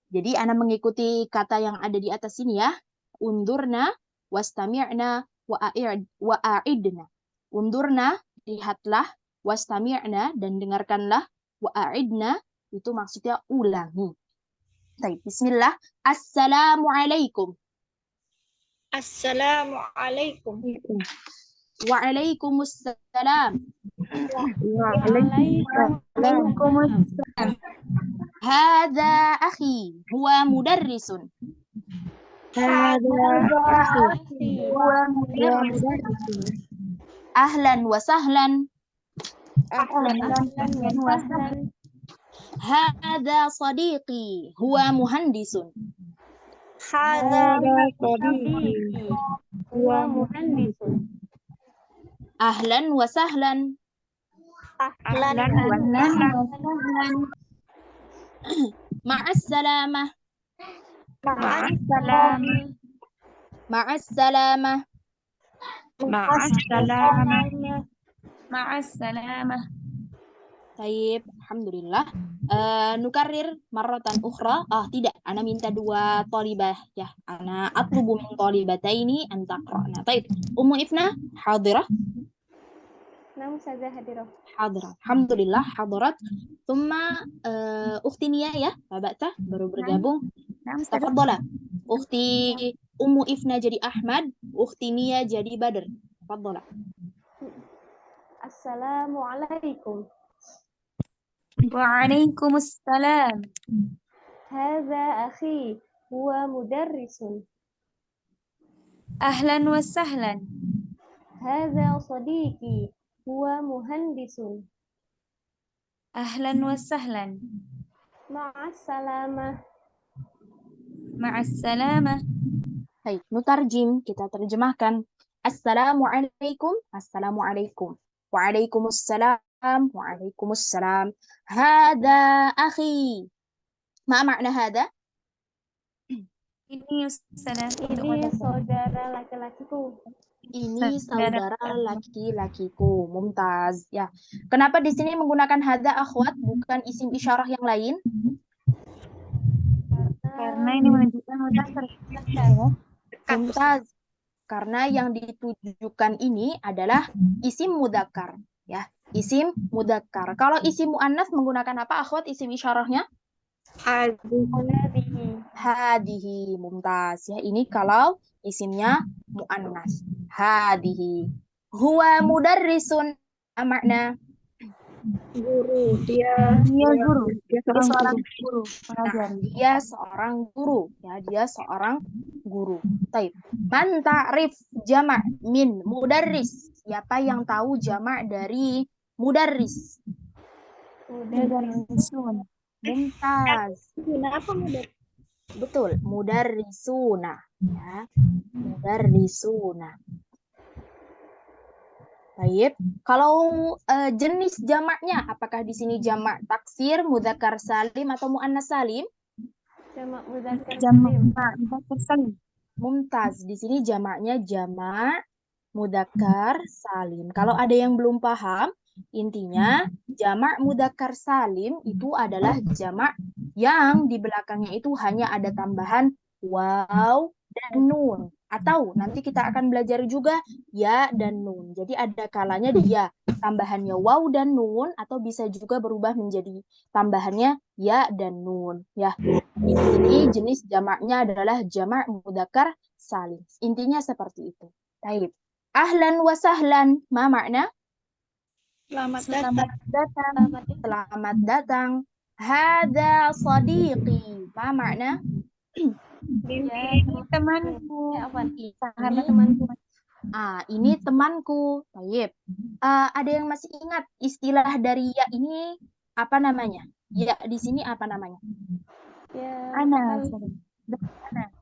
Jadi ana mengikuti kata yang ada di atas sini ya. Unzurna wastami'na wa a'idna. Unzurna, lihatlah, wastami'na, dan dengarkanlah, wa a'idna, itu maksudnya ulangi. Baik, bismillah. Assalamualaikum. Assalamualaikum. Waalaikumsalam. Waalaikumsalam. Hada akhi, huwa mudarrisun. Hada akhi. Huwa mudarrisun. Ahlan wa sahlan. Ahlan wa sahlan. Hada sadiqi, huwa muhandisun. Hada sadiqi. Huwa muhandisun. Ahlan wa sahlan. ahlan wa sahlan. Ma'assalamah. Ma'assalam. Ma'assalamah. Ma'assalam. Ma'assalamah. Taib, alhamdulillah. Nukarir marratan ukhra. Tidak, ana minta dua talibah ya. Ana atlubu min talibataini an taqra'na. Taib. Ummu Ifna hadirah. Nam saja hadirah. Hadirah. Alhamdulillah hadirat. Thumma ukhti Nia ya, Babata baru bergabung. Tafadhala. Ukhti Ummu Ifna jadi Ahmad, ukhti Nia jadi Badr. Tafadhala. Assalamualaikum. Waalaikumsalam. Hadza akhi huwa mudarrisun. Ahlan wa sahlan. Hadza sadiqi huwa muhandisun. Ahlan wa sahlan. Ma'assalamah. Ma'assalamah. Baik, nutarjim, kita terjemahkan. Assalamualaikum, assalamualaikum. Waalaikumsalam, waalaikumsalam. Hada akhi. Ma makna hada? Ini Ustazah. Ini saudara laki-lakiku. Ini saudara laki-lakiku. Mumtaz. Ya. Kenapa di sini menggunakan hada akhwat bukan isim isyarah yang lain? Karena ini menunjukkan mudzakkar. Mumtaz. Karena yang ditujukan ini adalah isim mudzakkar, ya. Isim mudzakkar. Kalau isim muannas menggunakan apa akhwat isim isyarahnya? Hadihi. Mumtaz. Ya, ini kalau isimnya muannas. Hadihi. Huwa mudarrisun. Makna Guru. Dia guru. Dia seorang guru. Nah, dia seorang guru. Ya, dia seorang guru. Taib. Man ta'rif jama' min mudarris. Siapa yang tahu jama' dari mudarris? Mudarrisun. Mumtaz. Kenapa mudarris? Betul, mudarrisuna. Ya, mudarrisuna. Baik. Kalau jenis jamaknya, apakah di sini jamak taksir, mudzakkar salim atau muannas salim? Jamak mudzakkar salim. Mumtaz. Di sini jamaknya jamak mudzakkar salim. Kalau ada yang belum paham, intinya jamak mudzakkar salim itu adalah jamak yang di belakangnya itu hanya ada tambahan waw dan nun. Atau nanti kita akan belajar juga ya dan nun. Jadi ada kalanya dia tambahannya waw dan nun atau bisa juga berubah menjadi tambahannya ya dan nun. Ya, ini jenis jamaknya adalah jamak mudzakkar salim. Intinya seperti itu. Baik. Ahlan wa sahlan. Ma makna? Selamat Selamat datang. Selamat datang. Hada sadiqi. Ma makna? Ya, ini temanku. Ini temanku. Ini temanku. Baik. Ada yang masih ingat istilah dari ya ini apa namanya? Ya di sini apa namanya? Ana.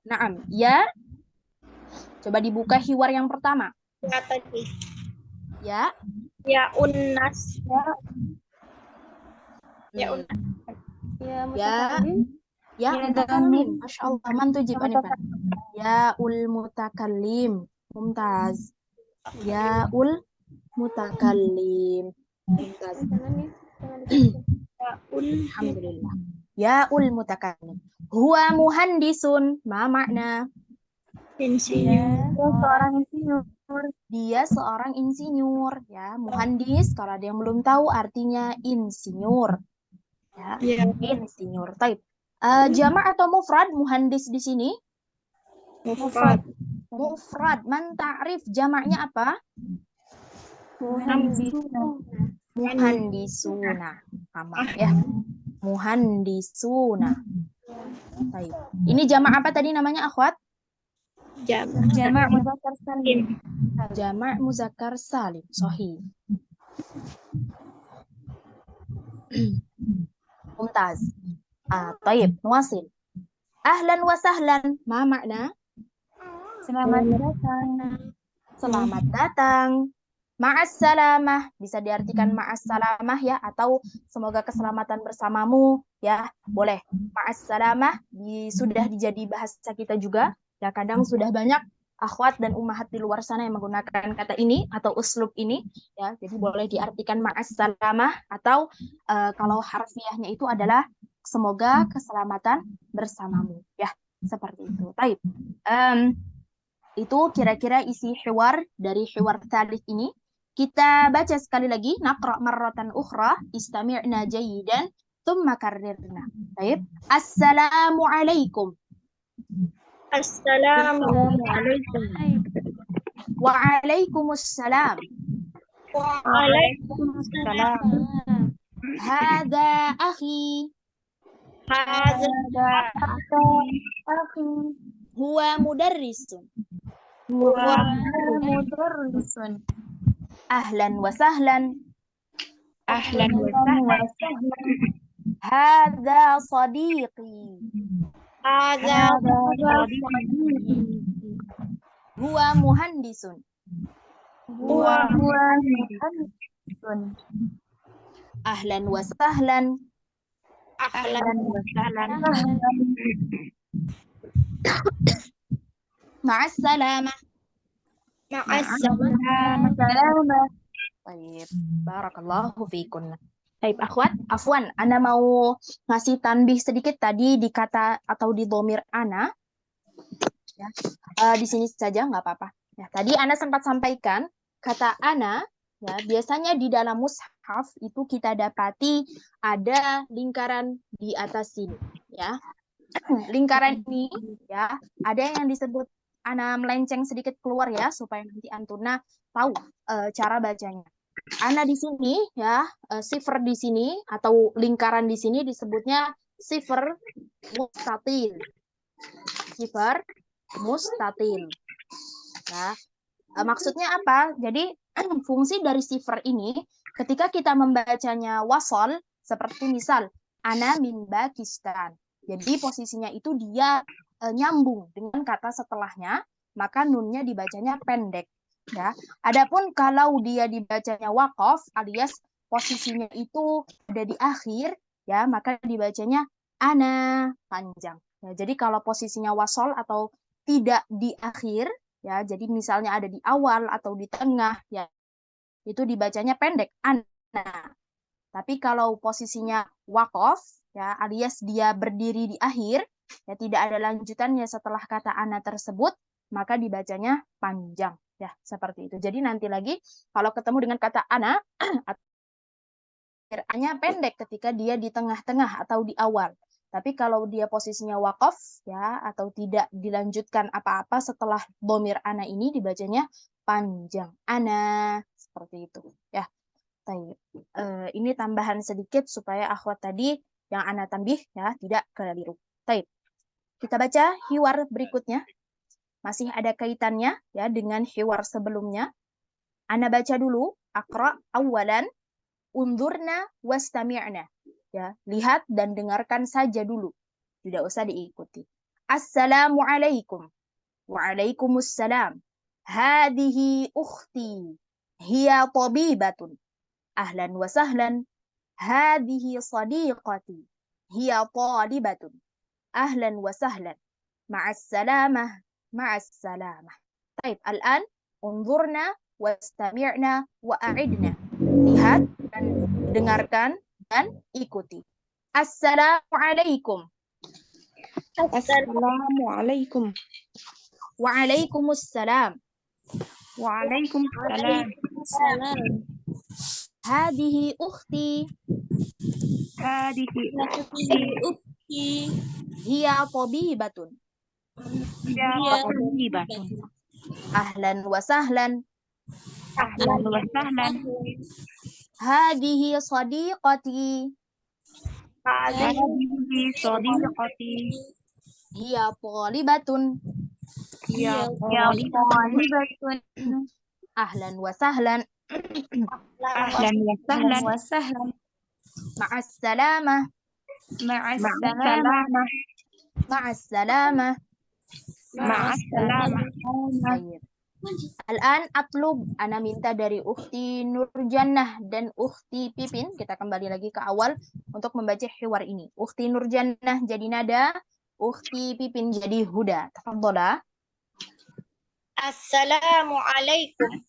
Naam. Ya. Coba dibuka hiwar yang pertama. Ya tadi. Ya. Ya unnas. Ya Hmm. unnas. Ya. Ya mutakallim. Masya Allah. Mantujib Anifan. Ya ul mutakallim. Mumtaz. Ya ul mutakallim. Mumtaz. Ya ul. Alhamdulillah. Ya ul mutakallim. Huwa muhandisun. Ma makna? Insinyur. Dia seorang insinyur. Dia seorang insinyur. Ya, muhandis. Kalau ada yang belum tahu artinya insinyur. Ya, Ya. insinyur. Taib. Jamak atau mufrad muhandis di sini? Mufrad. Mufrad. Man ta'rif jamaknya apa? Muhandisuna. Sama ya. Muhandisuna. Taib. Ini jamak apa tadi namanya, akhwat? Jamak muzakkar salim. Jamak muzakkar salim. Sahih. Mumtaz. Taib. Nuwasil. Ahlan wa sahlan. Ma makna? Selamat datang. Selamat datang. Ma'assalamah. Bisa diartikan ma'assalamah ya. Atau semoga keselamatan bersamamu. Ya, boleh. Ma'assalamah sudah dijadi bahasa kita juga. Ya, kadang sudah banyak akhwat dan ummahat di luar sana yang menggunakan kata ini atau uslub ini. Ya, jadi boleh diartikan ma'assalamah. Atau kalau harfiahnya itu adalah semoga keselamatan bersamamu. Ya, seperti itu. Baik. Itu kira-kira isi hiwar dari hiwar thalith ini. Kita baca sekali lagi. Naqra marratan ukhra. Istami'na jayidan. Thumma karrirna. Baik. Assalamualaikum. Assalamualaikum. Waalaikumsalam. Waalaikumsalam. Hada akhi. Hada Akhi. Huwa mudarrisun. Huwa mudarrisun. Ahlan wa sahlan. Ahlan wa sahlan. Hada sadiqi. Hada Huwa muhandisun. huwa mudarrisun. Ahlan wa sahlan. ahlan wa sahlan. Ma'assalamah. Ma'assalam. Baik, barakallahu fiikum. Baik, akhwat, afwan, ana mau ngasih tanbih sedikit tadi di kata atau di dhamir ana. Ya, di sini saja nggak apa-apa. Ya, tadi ana sempat sampaikan kata ana, ya biasanya di dalam mushaf itu kita dapati ada lingkaran di atas sini, ya. Lingkaran ini, ya, ada yang disebut ana melenceng sedikit keluar ya supaya nanti antuna tahu cara bacanya. Ana di sini ya, sifar di sini atau lingkaran di sini disebutnya sifar mustatil. Sifar mustatil. Ya. Maksudnya apa? Jadi fungsi dari sifar ini ketika kita membacanya wasol seperti misal ana min Pakistan. Jadi posisinya itu dia nyambung dengan kata setelahnya, maka nunnya dibacanya pendek. Ya. Adapun kalau dia dibacanya waqaf alias posisinya itu ada di akhir, ya maka dibacanya ana panjang. Ya, jadi kalau posisinya wasol atau tidak di akhir, ya jadi misalnya ada di awal atau di tengah, ya itu dibacanya pendek ana. Tapi kalau posisinya waqaf, ya alias dia berdiri di akhir, ya tidak ada lanjutannya setelah kata ana tersebut, maka dibacanya panjang, ya seperti itu. Jadi nanti lagi kalau ketemu dengan kata ana, akhirnya pendek ketika dia di tengah-tengah atau di awal. Tapi kalau dia posisinya waqaf, ya atau tidak dilanjutkan apa-apa setelah dhamir ana ini dibacanya panjang. Ana seperti itu, ya. Ini tambahan sedikit supaya akhwat tadi Yang ana tambih ya, tidak keliru. Baik. Kita baca hiwar berikutnya. Masih ada kaitannya ya dengan hiwar sebelumnya. Ana baca dulu. Aqra awalan. Unzurna wastami'na. Ya, lihat dan dengarkan saja dulu. Tidak usah diikuti. Assalamualaikum. Waalaikumsalam. Hadihi ukhti. Hiya tabibatun. Ahlan wa sahlan. Hadihi sadiqati. Hiya talibatun. Ahlan wa sahlan. Ma'assalamah. Ma'assalamah. Baik, الآن انظرنا واستمعنا وأعدنا. Lihat dan dengarkan dan ikuti. Assalamualaikum. Assalamualaikum. Waalaikumsalam. Waalaikumsalam. Salam. Hadihi ukhti. Hadihi Ukti. Hiya tabibatun. hiya tabibatun. Ahlan wa sahlan. Ahlan wa sahlan. Hadihi sadiqati. Hadihi sadiqati. Hiya talibatun. Hiya talibatun. Ahlan wa sahlan. Ahlan wa sahlan. Ma'assalamah. Ma'assalamah. Ma'assalamah. Ma'assalamah. Baik. Al-an atlub, ana minta dari ukhti Nurjannah dan ukhti Pipin, kita kembali lagi ke awal untuk membaca hiwar ini. Ukhti Nurjannah jadi nada, ukhti Pipin jadi huda. Tafadhala. Assalamualaikum.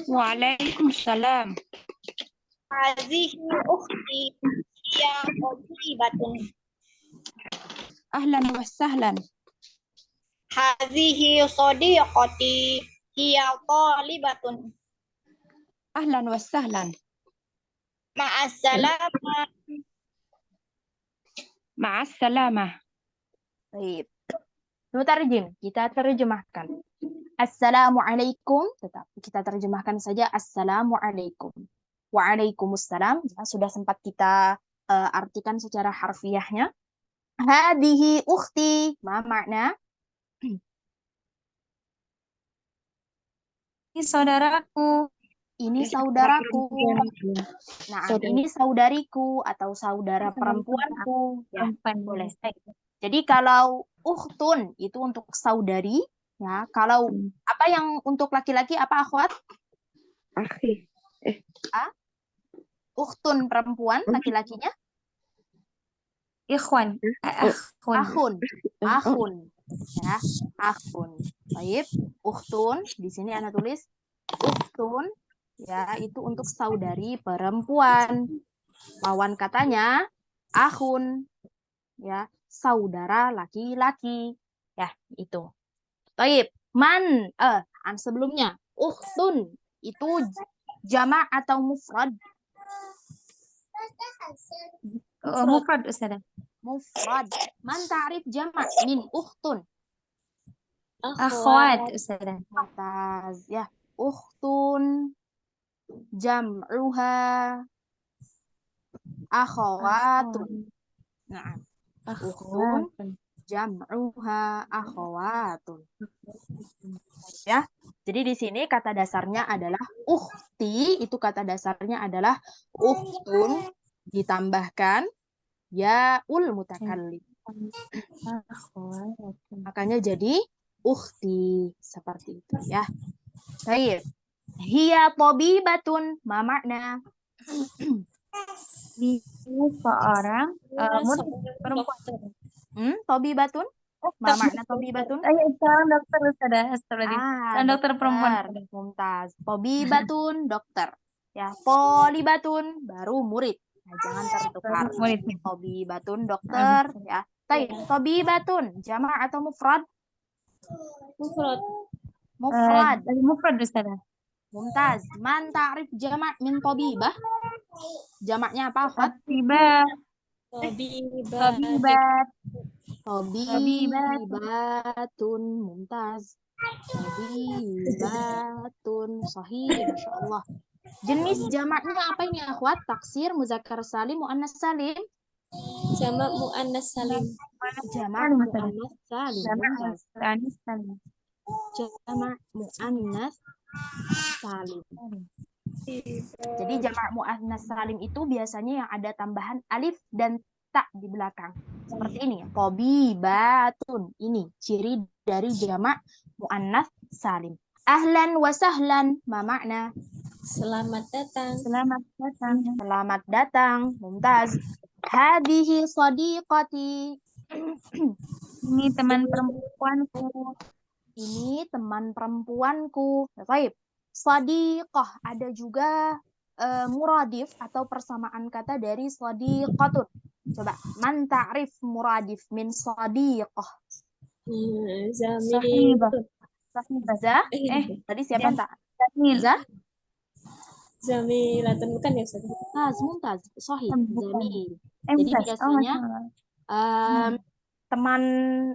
Waalaikumsalam. Hadhihi ukhti. Hiya tabibatun. Ahlan wa sahlan. Hadhihi sadiqati. Hiya talibatun. Ahlan wa sahlan. Ma'assalamah. Ma'assalamah. Baik. Nutarjim, kita terjemahkan. Assalamualaikum, tetap kita terjemahkan saja Assalamualaikum. Waalaikumsalam, ya, sudah sempat kita artikan secara harfiahnya. Hadihi ukhti, ma makna? Ini saudaraku. Ini saudaraku. Nah, ini saudariku atau saudara perempuanku. Ya, boleh. Jadi kalau ukhtun itu untuk saudari, ya. Kalau apa yang untuk laki-laki apa akhwat? Akhi. Ukhtun perempuan, laki-lakinya Ikhwan. akhun. Akhun. Ya, akhun. Baik, ukhtun di sini ana tulis ukhtun, ya, itu untuk saudari perempuan. Lawan katanya akhun, ya, saudara laki-laki. Ya, itu. Baik, sebelumnya ukhtun itu jamak atau mufrad? Mufrad Ustazah. Mufrad. Man ta'rif jamak min ukhtun? Akhwat Ustazah. Mumtaz. Ya, ukhtun jam'uha akhawatun. Nah, ukhtun jam'uha akhawatun. Ya. Jadi di sini kata dasarnya adalah ukhti, itu kata dasarnya adalah ukhtun ditambahkan yaul mutakallim. Makanya jadi ukhti seperti itu ya. Baik. Hiya tabibatun, ma makna? Dia seorang perempuan. Tabibatun? Ma makna tabibatun? Seorang dokter Ustazah. Seorang dokter perempuan. Mumtaz. Tabibatun dokter. Ya, polibatun baru murid. Nah, jangan tertukar. Murid. Tabibatun dokter, ya. Baik, tabibatun jamak atau mufrad? Mufrad. Mufrad. Mufrad Ustazah. Mumtaz. Man ta'rif jamak min tabibah? Jamaknya apa, Akhwat? Tabibat. Tabibatun. Mumtaz. Tabibatun. Sahih, Masya Allah. Jenis jamaknya apa ini, Akhwat? Taksir, muzakkar salim, muannas salim? Jamak muannas salim. Jamak muannas salim. Mumtaz. muannas salim. Jamak muannas salim. Jadi jamak muannas salim itu biasanya yang ada tambahan alif dan ta di belakang. Seperti ini, tabibatun. Ini ciri dari jamak muannas salim. Ahlan wa sahlan, ma makna? Selamat datang. Selamat datang. Selamat datang. Mumtaz. Hadihi sadiqati. Ini teman perempuanku. Ini teman perempuanku. Baik. Sadiqah, ada juga muradif atau persamaan kata dari sadiqatun. Coba, man ta'rif muradif min sadiqah? Zamil. Za? Tadi siapa tak? Za? Zamilatun bukan ya, Ustaz? Mumtaz, sahih. Zamil. Jadi biasanya teman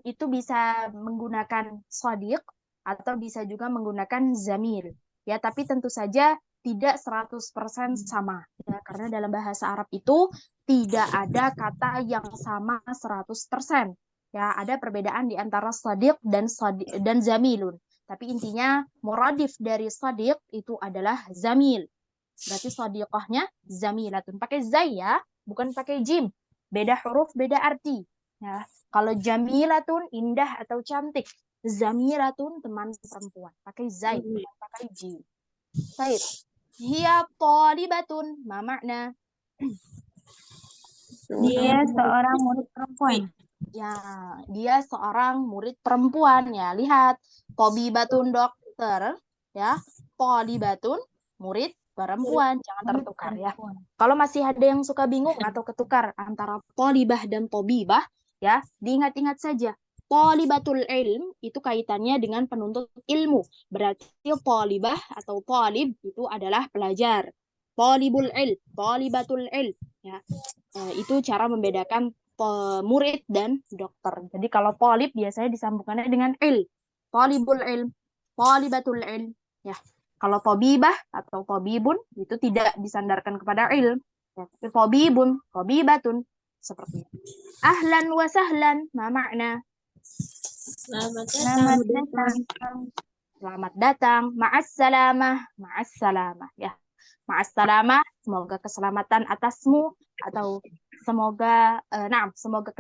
itu bisa menggunakan sadiq atau bisa juga menggunakan zamil. Ya, tapi tentu saja tidak 100% sama. Ya, karena dalam bahasa Arab itu tidak ada kata yang sama 100%. Ya, ada perbedaan di antara sadiq dan zamilun. Tapi intinya muradif dari sadiq itu adalah zamil. Berarti sadiqahnya zamilatun. Pakai zai ya, bukan pakai jim. Beda huruf, beda arti. Ya, kalau jamilatun indah atau cantik. Zamilatun teman perempuan. Pakai zai, bukan pakai jim. Baik. Hiya thalibatun. Ma makna? Dia seorang murid perempuan. Ya, dia seorang murid perempuan. Ya, lihat. Tabibatun dokter. Ya, thalibatun murid perempuan. Jangan tertukar ya. Kalau masih ada yang suka bingung atau ketukar antara thalibah dan tabibah, ya, diingat-ingat saja. Thalibatul ilm itu kaitannya dengan penuntut ilmu. Berarti thalibah atau thalib itu adalah pelajar. Thalibul ilm, thalibatul ilm, ya. Itu cara membedakan murid dan dokter. Jadi kalau thalib biasanya disambungkannya dengan ilm. Thalibul ilm, thalibatul ilm, ya. Kalau tabibah atau tabibun itu tidak disandarkan kepada ilm. Ya, tapi tabibun, tabibatun seperti itu. Ahlan wa sahlan, ma makna? Selamat datang. Selamat datang. Ma'assalamah, ma'assalamah, ya. Ma'assalamah, semoga keselamatan atasmu atau semoga semoga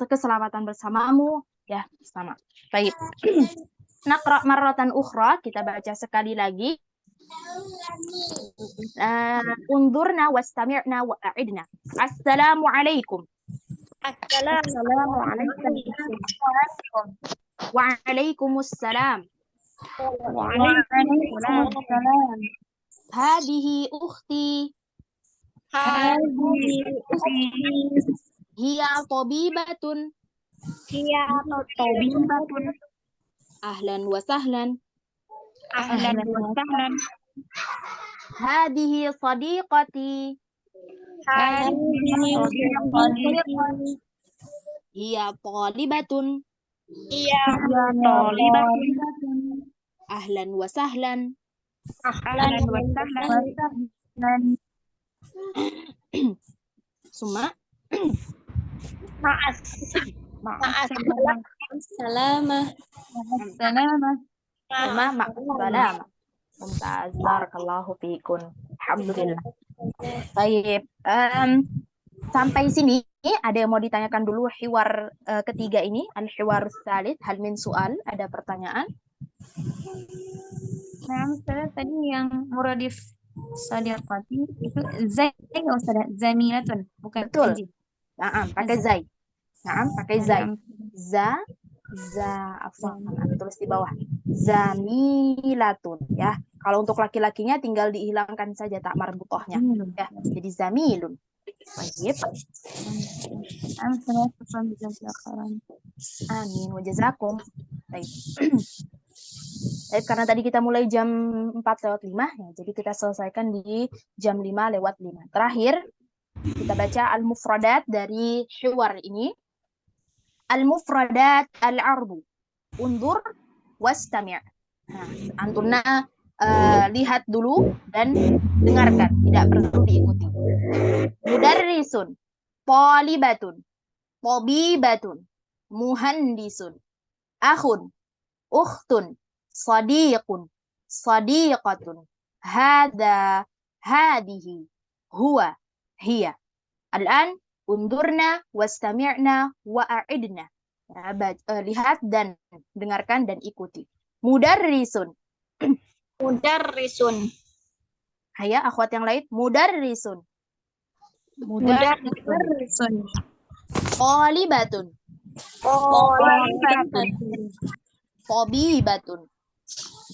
keselamatan bersamamu, ya, sama. Baik. Naqra marratan ukhra, kita baca sekali lagi. Undurna wastami'na wa'idna. Assalamualaikum. Assalamualaikum. Waalaikumsalam. Waalaikumsalam. Hadihi ukhti. Hadihi ukhti. Hiya tabibatun. Hiya tabibatun. Ahlan wa sahlan. Ahlan wa sahlan. Hadihi sadiqati. Hadihi sadiqati. Hiya talibatun. Hiya talibatun. Ahlan wa sahlan. Ahlan wa sahlan. Summa. Salamah. Salamah. Summa ma'salamah. Mumtaz, barakallahu fiikun. Alhamdulillah. Baik. Sampai sini ada yang mau ditanyakan dulu hiwar ketiga ini, al-hiwar tsalits, hal min soal, ada pertanyaan? Nah, Ustazah, tadi yang muradif sadiqati itu zai ya Ustazah, zamilatun, bukan Betul. jim. Pakai zai. Pakai zai. Tulis di bawah. Zamilatun, ya. Kalau untuk laki-lakinya tinggal dihilangkan saja tak marbutohnya. Ya, jadi zamilun. Baik. Amin wa jazakum. Baik. Karena tadi kita mulai jam 4:05 ya, jadi kita selesaikan di jam 5:05. Terakhir kita baca al-mufradat dari hiwar ini. Al-mufradat al-arbu. Undur wastami'. Nah, antuna lihat dulu dan dengarkan, tidak perlu diikuti. Mudarrisun, talibatun, tabibatun, muhandisun, akhun, ukhtun, sadiqun, sadiqatun, hada, hadihi, huwa, hiya. Al-an undurna wastami'na wa'a'idna. Ya, lihat dan dengarkan dan ikuti. Mudarrisun. Mudarrisun. Haya, akhwat yang lain. Mudarrisun. Mudarrisun. Talibatun. Talibatun. Tabibatun.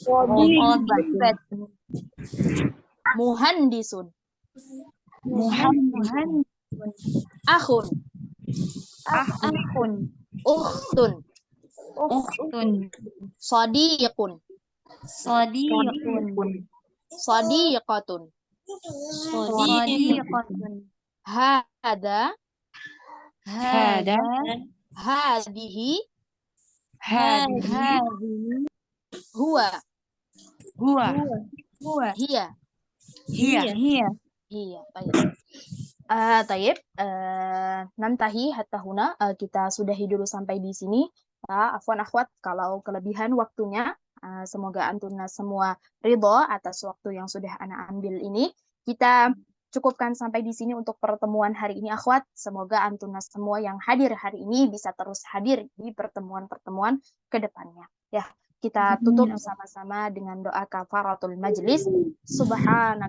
Tabibatun. Muhandisun. Muhammad. Akhun. Akhun. Ukhtun. Ukhtun. Sadiqun. Sadiqun. Sadiqatun. Sadiqatun. Hada. Hada. Hadihi. Hadihi. Huwa. Huwa. Hiya. Hiya. Iya, baik. Tayyib, nantahi hatta huna, kita sudahi dulu sampai di sini. Afwan akhwat, kalau kelebihan waktunya, semoga antunna semua ridho atas waktu yang sudah ana ambil ini. Kita cukupkan sampai di sini untuk pertemuan hari ini akhwat. Semoga antunna semua yang hadir hari ini bisa terus hadir di pertemuan-pertemuan ke depannya. Ya, kita tutup sama-sama dengan doa kafaratul majlis. Subhanaka